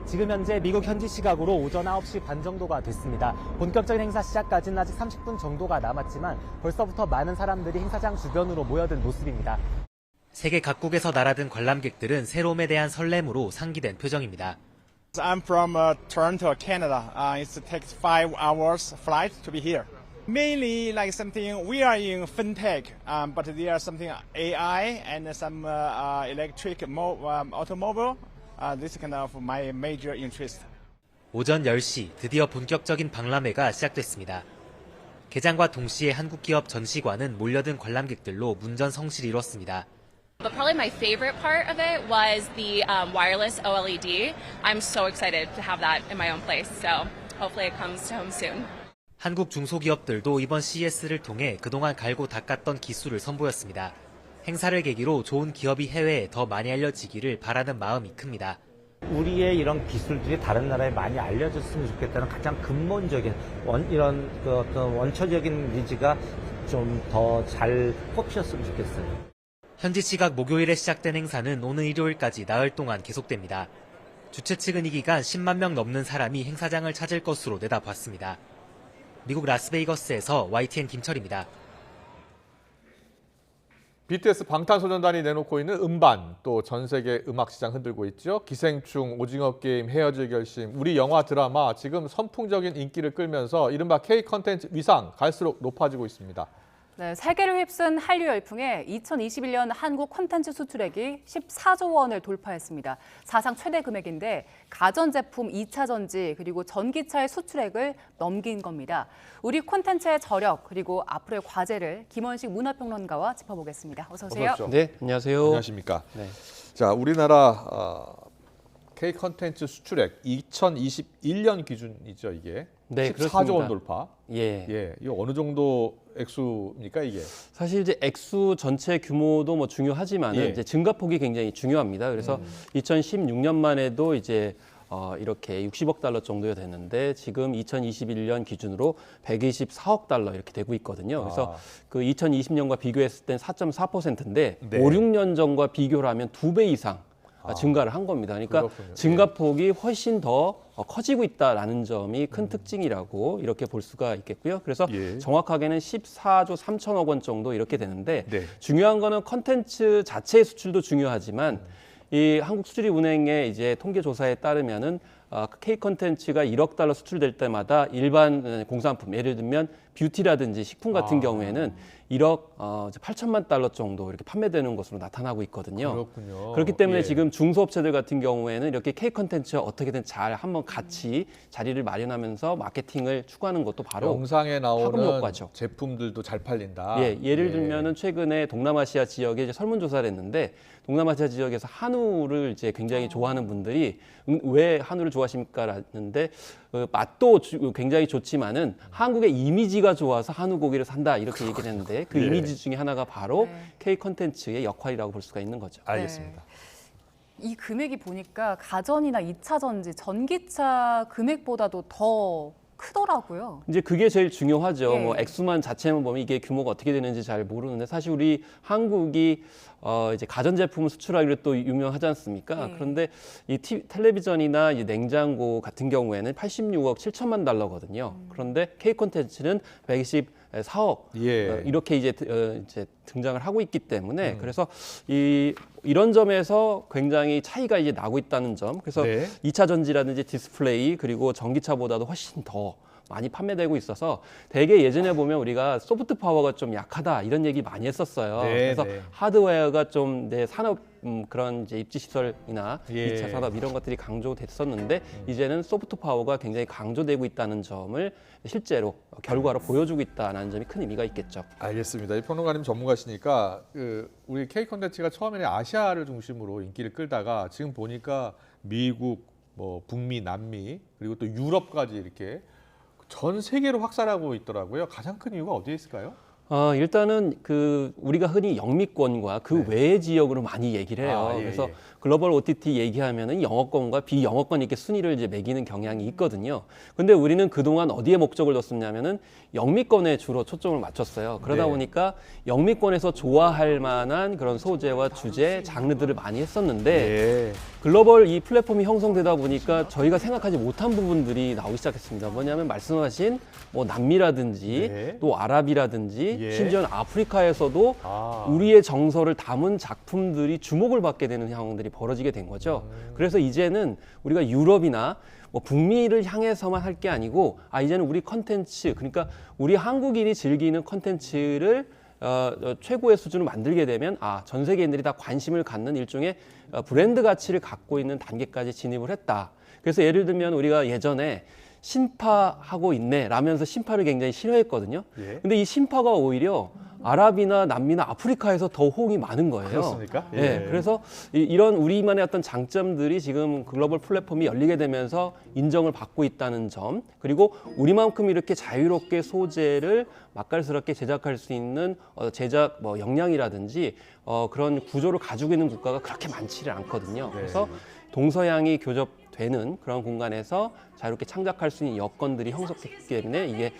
지금 현재 미국 현지 시각으로 오전 9시 반 정도가 됐습니다. 본격적인 행사 시작까지는 아직 30분 정도가 남았지만 벌써부터 많은 사람들이 행사장 주변으로 모여든 모습입니다. 세계 각국에서 날아든 관람객들은 새로움에 대한 설렘으로 상기된 표정입니다. I'm from Toronto, Canada. It takes 5 hours flight to be here. Mainly like something we are in fintech, but there are something AI and some electric automobile. This kind of my major interest. 오전 10시 드디어 본격적인 박람회가 시작됐습니다. 개장과 동시에 한국 기업 전시관은 몰려든 관람객들로 문전성시를 이뤘습니다. But probably my favorite part of it was the wireless OLED. I'm so excited to have that in my own place. So hopefully it comes home soon. 한국 중소기업들도 이번 CES를 통해 그동안 갈고 닦았던 기술을 선보였습니다. 행사를 계기로 좋은 기업이 해외에 더 많이 알려지기를 바라는 마음이 큽니다. 우리의 이런 기술들이 다른 나라에 많이 알려졌으면 좋겠다는 가장 근본적인 이런 어떤 원초적인 니즈가 좀 더 잘 뽑혔으면 좋겠어요. 현지 시각 목요일에 시작된 행사는 오는 일요일까지 나흘 동안 계속됩니다. 주최 측은 이 기간 10만 명 넘는 사람이 행사장을 찾을 것으로 내다봤습니다. 미국 라스베이거스에서 YTN 김철입니다. BTS 방탄소년단이 내놓고 있는 음반, 또 전 세계 음악 시장 흔들고 있죠. 기생충, 오징어 게임, 헤어질 결심, 우리 영화 드라마 지금 선풍적인 인기를 끌면서 이른바 K 컨텐츠 위상 갈수록 높아지고 있습니다. 네, 세계를 휩쓴 한류 열풍에 2021년 한국 콘텐츠 수출액이 14조 원을 돌파했습니다. 사상 최대 금액인데 가전제품 2차 전지 그리고 전기차의 수출액을 넘긴 겁니다. 우리 콘텐츠의 저력 그리고 앞으로의 과제를 김원식 문화평론가와 짚어보겠습니다. 어서 오세요. 네, 안녕하세요. 안녕하십니까. 네. 자, 우리나라 K 콘텐츠 수출액 2021년 기준이죠, 이게. 네, 14조 원 돌파. 예. 이거 어느 정도 액수입니까, 이게? 사실 이제 액수 전체 규모도 뭐 중요하지만 이제 증가폭이 굉장히 중요합니다. 그래서 2016년만 해도 이제 이렇게 60억 달러 정도가 됐는데 지금 2021년 기준으로 124억 달러 이렇게 되고 있거든요. 그래서 그 2020년과 비교했을 땐 4.4%인데 네. 5, 6년 전과 비교를 하면 2배 이상 증가를 한 겁니다. 그러니까 그렇군요. 증가폭이 훨씬 더 커지고 있다라는 점이 큰 특징이라고 이렇게 볼 수가 있겠고요. 그래서 정확하게는 14조 3천억 원 정도 이렇게 되는데 중요한 거는 컨텐츠 자체의 수출도 중요하지만 이 한국수출입은행의 이제 통계 조사에 따르면은 K 콘텐츠가 1억 달러 수출될 때마다 일반 공산품, 예를 들면 뷰티라든지 식품 같은 경우에는 1억 8천만 달러 정도 이렇게 판매되는 것으로 나타나고 있거든요. 그렇군요. 그렇기 때문에 지금 중소업체들 같은 경우에는 이렇게 K 콘텐츠와 어떻게든 잘 한번 같이 자리를 마련하면서 마케팅을 추구하는 것도 바로 영상에 나오는 효과죠. 제품들도 잘 팔린다. 예를 들면은 최근에 동남아시아 지역에 이제 설문조사를 했는데 동남아시아 지역에서 한우를 이제 굉장히 좋아하는 분들이 왜 한우를 좋아하십니까라는데 맛도 굉장히 좋지만은 한국의 이미지가 좋아서 한우 고기를 산다 이렇게 얘기를 했는데 그 이미지 중에 하나가 바로 K 콘텐츠의 역할이라고 볼 수가 있는 거죠. 알겠습니다. 이 금액이 보니까 가전이나 2차 전지, 전기차 금액보다도 더 크더라고요. 이제 그게 제일 중요하죠. 뭐 액수만 자체만 보면 이게 규모가 어떻게 되는지 잘 모르는데 사실 우리 한국이 이제 가전제품을 수출하기로 또 유명하지 않습니까? 그런데 이 텔레비전이나 이 냉장고 같은 경우에는 86억 7천만 달러거든요. 그런데 K 콘텐츠는 124억 이렇게 이제 등장을 하고 있기 때문에 그래서 이런 점에서 굉장히 차이가 이제 나고 있다는 점. 그래서 2차 전지라든지 디스플레이 그리고 전기차보다도 훨씬 더 많이 판매되고 있어서 대개 예전에 보면 우리가 소프트 파워가 좀 약하다 이런 얘기 많이 했었어요. 그래서 하드웨어가 좀 산업 그런 이제 입지 시설이나 2차 산업 이런 것들이 강조됐었는데 이제는 소프트 파워가 굉장히 강조되고 있다는 점을 실제로 결과로 보여주고 있다는 점이 큰 의미가 있겠죠. 알겠습니다. 이 평론가님 전문가시니까 우리 K 콘텐츠가 처음에는 아시아를 중심으로 인기를 끌다가 지금 보니까 미국, 뭐 북미, 남미 그리고 또 유럽까지 이렇게 전 세계로 확산하고 있더라고요. 가장 큰 이유가 어디에 있을까요? 일단은 우리가 흔히 영미권과 그 외의 지역으로 많이 얘기를 해요. 그래서 글로벌 OTT 얘기하면은 영어권과 비영어권 이렇게 순위를 이제 매기는 경향이 있거든요. 근데 우리는 그동안 어디에 목적을 뒀었냐면은 영미권에 주로 초점을 맞췄어요. 그러다 보니까 영미권에서 좋아할 만한 그런 소재와 주제, 장르들을 많이 했었는데 글로벌 이 플랫폼이 형성되다 보니까 저희가 생각하지 못한 부분들이 나오기 시작했습니다. 뭐냐면 말씀하신 뭐 남미라든지 또 아랍이라든지 심지어는 아프리카에서도 우리의 정서를 담은 작품들이 주목을 받게 되는 상황들이 벌어지게 된 거죠. 그래서 이제는 우리가 유럽이나 뭐 북미를 향해서만 할 게 아니고 이제는 우리 컨텐츠 그러니까 우리 한국인이 즐기는 컨텐츠를 최고의 수준을 만들게 되면 전 세계인들이 다 관심을 갖는 일종의 브랜드 가치를 갖고 있는 단계까지 진입을 했다. 그래서 예를 들면 우리가 예전에 신파하고 있네 라면서 신파를 굉장히 싫어했거든요. 근데 이 신파가 오히려 아랍이나 남미나 아프리카에서 더 호응이 많은 거예요. 그렇습니까? 그래서 이런 우리만의 어떤 장점들이 지금 글로벌 플랫폼이 열리게 되면서 인정을 받고 있다는 점, 그리고 우리만큼 이렇게 자유롭게 소재를 맛깔스럽게 제작할 수 있는 제작 역량이라든지 그런 구조를 가지고 있는 국가가 그렇게 많지를 않거든요. 그래서 동서양이 교접되는 그런 공간에서 자유롭게 창작할 수 있는 여건들이 형성됐기 때문에 이게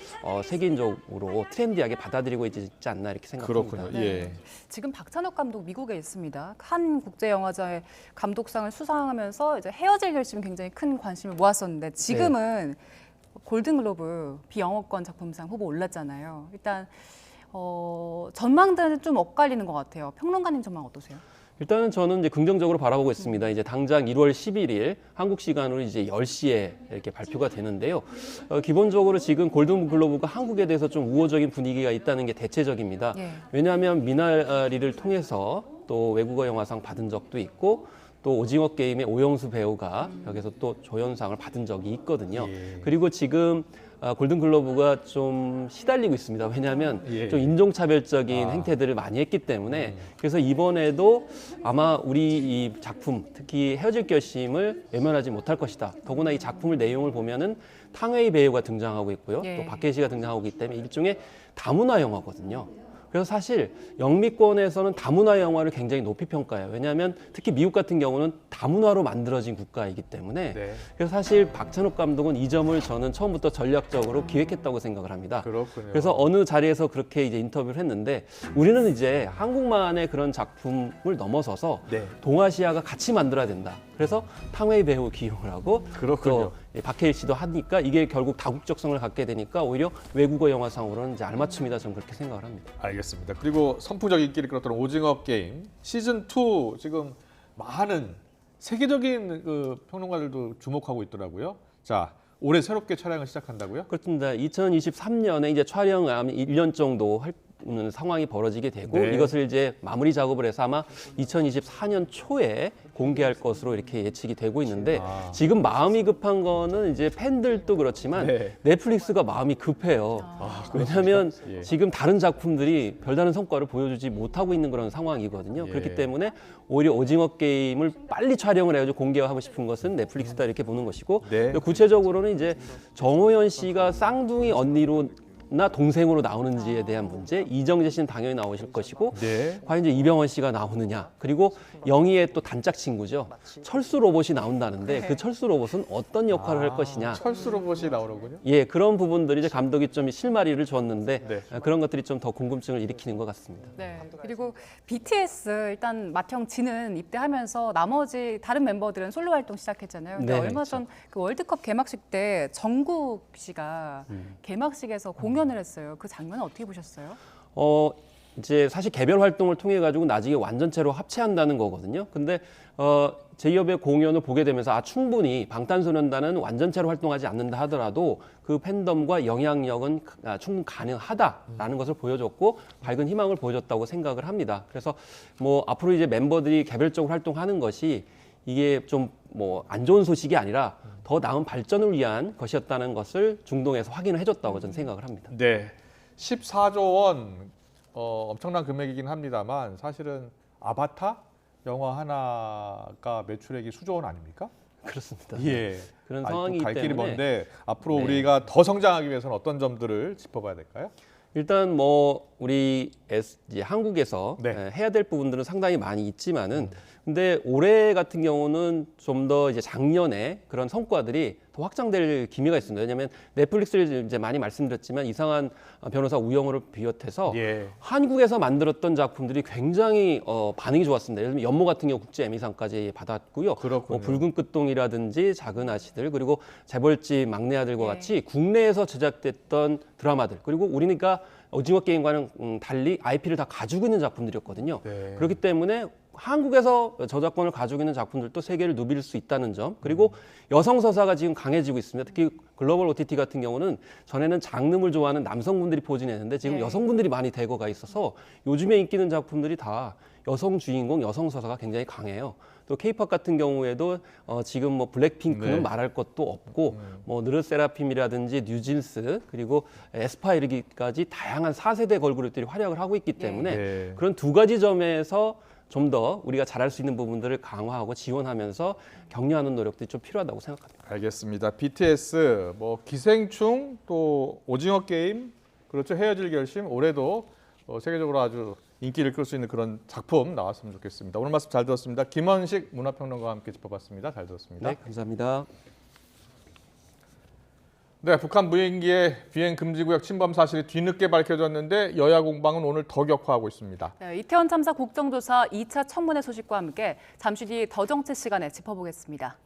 세계적으로 트렌디하게 받아들이고 있지 않나 이렇게 생각합니다. 그렇군요. 지금 박찬욱 감독 미국에 있습니다. 칸 국제영화제 감독상을 수상하면서 이제 헤어질 결심 굉장히 큰 관심을 모았었는데 지금은 골든글로브 비영어권 작품상 후보 올랐잖아요. 일단 전망들은 좀 엇갈리는 것 같아요. 평론가님 전망 어떠세요? 일단은 저는 이제 긍정적으로 바라보고 있습니다. 이제 당장 1월 11일 한국 시간으로 이제 10시에 이렇게 발표가 되는데요. 기본적으로 지금 골든글로브가 한국에 대해서 좀 우호적인 분위기가 있다는 게 대체적입니다. 왜냐하면 미나리를 통해서 또 외국어 영화상 받은 적도 있고 또 오징어 게임의 오영수 배우가 여기서 또 조연상을 받은 적이 있거든요. 그리고 지금 골든글로브가 좀 시달리고 있습니다. 왜냐하면 좀 인종차별적인 행태들을 많이 했기 때문에 그래서 이번에도 아마 우리 이 작품, 특히 헤어질 결심을 외면하지 못할 것이다. 더구나 이 작품의 내용을 보면은 탕웨이 배우가 등장하고 있고요. 또 박해일 씨가 등장하고 있기 때문에 일종의 다문화 영화거든요. 그래서 사실 영미권에서는 다문화 영화를 굉장히 높이 평가해요. 왜냐하면 특히 미국 같은 경우는 다문화로 만들어진 국가이기 때문에 그래서 사실 박찬욱 감독은 이 점을 저는 처음부터 전략적으로 기획했다고 생각을 합니다. 그렇군요. 그래서 어느 자리에서 그렇게 이제 인터뷰를 했는데 우리는 이제 한국만의 그런 작품을 넘어서서 동아시아가 같이 만들어야 된다. 그래서 탕웨이 배우 기용을 하고 또 박해일 씨도 하니까 이게 결국 다국적성을 갖게 되니까 오히려 외국어 영화상으로는 이제 알맞춤이다 저는 그렇게 생각을 합니다. 알겠습니다. 그리고 선풍적 인기를 끌었던 오징어 게임 시즌 2 지금 많은 세계적인 그 평론가들도 주목하고 있더라고요. 자, 올해 새롭게 촬영을 시작한다고요? 그렇습니다. 2023년에 이제 촬영 1년 정도 할 상황이 벌어지게 되고 이것을 이제 마무리 작업을 해서 아마 2024년 초에 공개할 것으로 이렇게 예측이 되고 있는데 지금 마음이 급한 거는 이제 팬들도 그렇지만 넷플릭스가 마음이 급해요. 왜냐하면 지금 다른 작품들이 별다른 성과를 보여주지 못하고 있는 그런 상황이거든요. 그렇기 때문에 오히려 오징어 게임을 빨리 촬영을 해가지고 공개하고 싶은 것은 넷플릭스다 이렇게 보는 것이고 구체적으로는 이제 정호연 씨가 쌍둥이 언니로 나 동생으로 나오는지에 대한 문제, 이정재 씨는 당연히 나오실 것이고 과연 이제 이병헌 씨가 나오느냐, 그리고 영희의 또 단짝 친구죠. 철수 로봇이 나온다는데 그 철수 로봇은 어떤 역할을 할 것이냐. 철수 로봇이 나오는군요. 예, 그런 부분들이 이제 감독이 좀 실마리를 줬는데 그런 것들이 좀 더 궁금증을 일으키는 것 같습니다. 네, 그리고 BTS 일단 맏형 진은 입대하면서 나머지 다른 멤버들은 솔로 활동 시작했잖아요. 근데 얼마 전 그 월드컵 개막식 때 정국 씨가 개막식에서 공연을 했어요. 그 장면은 어떻게 보셨어요? 이제 사실 개별 활동을 통해 가지고 나중에 완전체로 합체한다는 거거든요. 근데 제이홉의 공연을 보게 되면서 충분히 방탄소년단은 완전체로 활동하지 않는다 하더라도 그 팬덤과 영향력은 충분히 가능하다라는 것을 보여줬고 밝은 희망을 보여줬다고 생각을 합니다. 그래서 뭐 앞으로 이제 멤버들이 개별적으로 활동하는 것이 이게 좀 뭐 안 좋은 소식이 아니라 더 나은 발전을 위한 것이었다는 것을 중동에서 확인을 해줬다고 저는 생각을 합니다. 네, 14조 원 엄청난 금액이긴 합니다만 사실은 아바타 영화 하나가 매출액이 수조 원 아닙니까? 그렇습니다. 예, 그런 상황이기 갈 길이 때문에 먼데 앞으로 우리가 더 성장하기 위해서는 어떤 점들을 짚어봐야 될까요? 일단 뭐 우리 이제 한국에서 해야 될 부분들은 상당히 많이 있지만은 근데 올해 같은 경우는 좀 더 이제 작년에 그런 성과들이 더 확장될 기미가 있습니다. 왜냐하면 넷플릭스를 이제 많이 말씀드렸지만 이상한 변호사 우영우를 비롯해서 한국에서 만들었던 작품들이 굉장히 반응이 좋았습니다. 예를 들면 연모 같은 경우 국제 에미상까지 받았고요. 뭐 붉은 끝동이라든지 작은 아씨들 그리고 재벌집 막내 아들과 같이 국내에서 제작됐던 드라마들 그리고 우리니까 오징어 게임과는 달리 IP를 다 가지고 있는 작품들이었거든요. 그렇기 때문에 한국에서 저작권을 가지고 있는 작품들도 세계를 누빌 수 있다는 점 그리고 여성 서사가 지금 강해지고 있습니다. 특히 글로벌 OTT 같은 경우는 전에는 장르물 좋아하는 남성분들이 포진했는데 지금 여성분들이 많이 대거가 있어서 요즘에 인기 있는 작품들이 다 여성 주인공, 여성 서사가 굉장히 강해요. 또 K-팝 같은 경우에도 지금 뭐 블랙핑크는 말할 것도 없고 뭐 느르세라핌이라든지 뉴진스 그리고 에스파 이르기까지 다양한 4세대 걸그룹들이 활약을 하고 있기 때문에 그런 두 가지 점에서 좀 더 우리가 잘할 수 있는 부분들을 강화하고 지원하면서 격려하는 노력들이 좀 필요하다고 생각합니다. 알겠습니다. BTS, 뭐 기생충, 또 오징어 게임, 그렇죠. 헤어질 결심, 올해도 세계적으로 아주 인기를 끌 수 있는 그런 작품 나왔으면 좋겠습니다. 오늘 말씀 잘 들었습니다. 김원식 문화평론가와 함께 짚어봤습니다. 잘 들었습니다. 네, 감사합니다. 네, 북한 무인기의 비행 금지 구역 침범 사실이 뒤늦게 밝혀졌는데 여야 공방은 오늘 더 격화하고 있습니다. 네, 이태원 참사 국정조사 2차 청문회 소식과 함께 잠시 뒤 더 정치 시간에 짚어보겠습니다.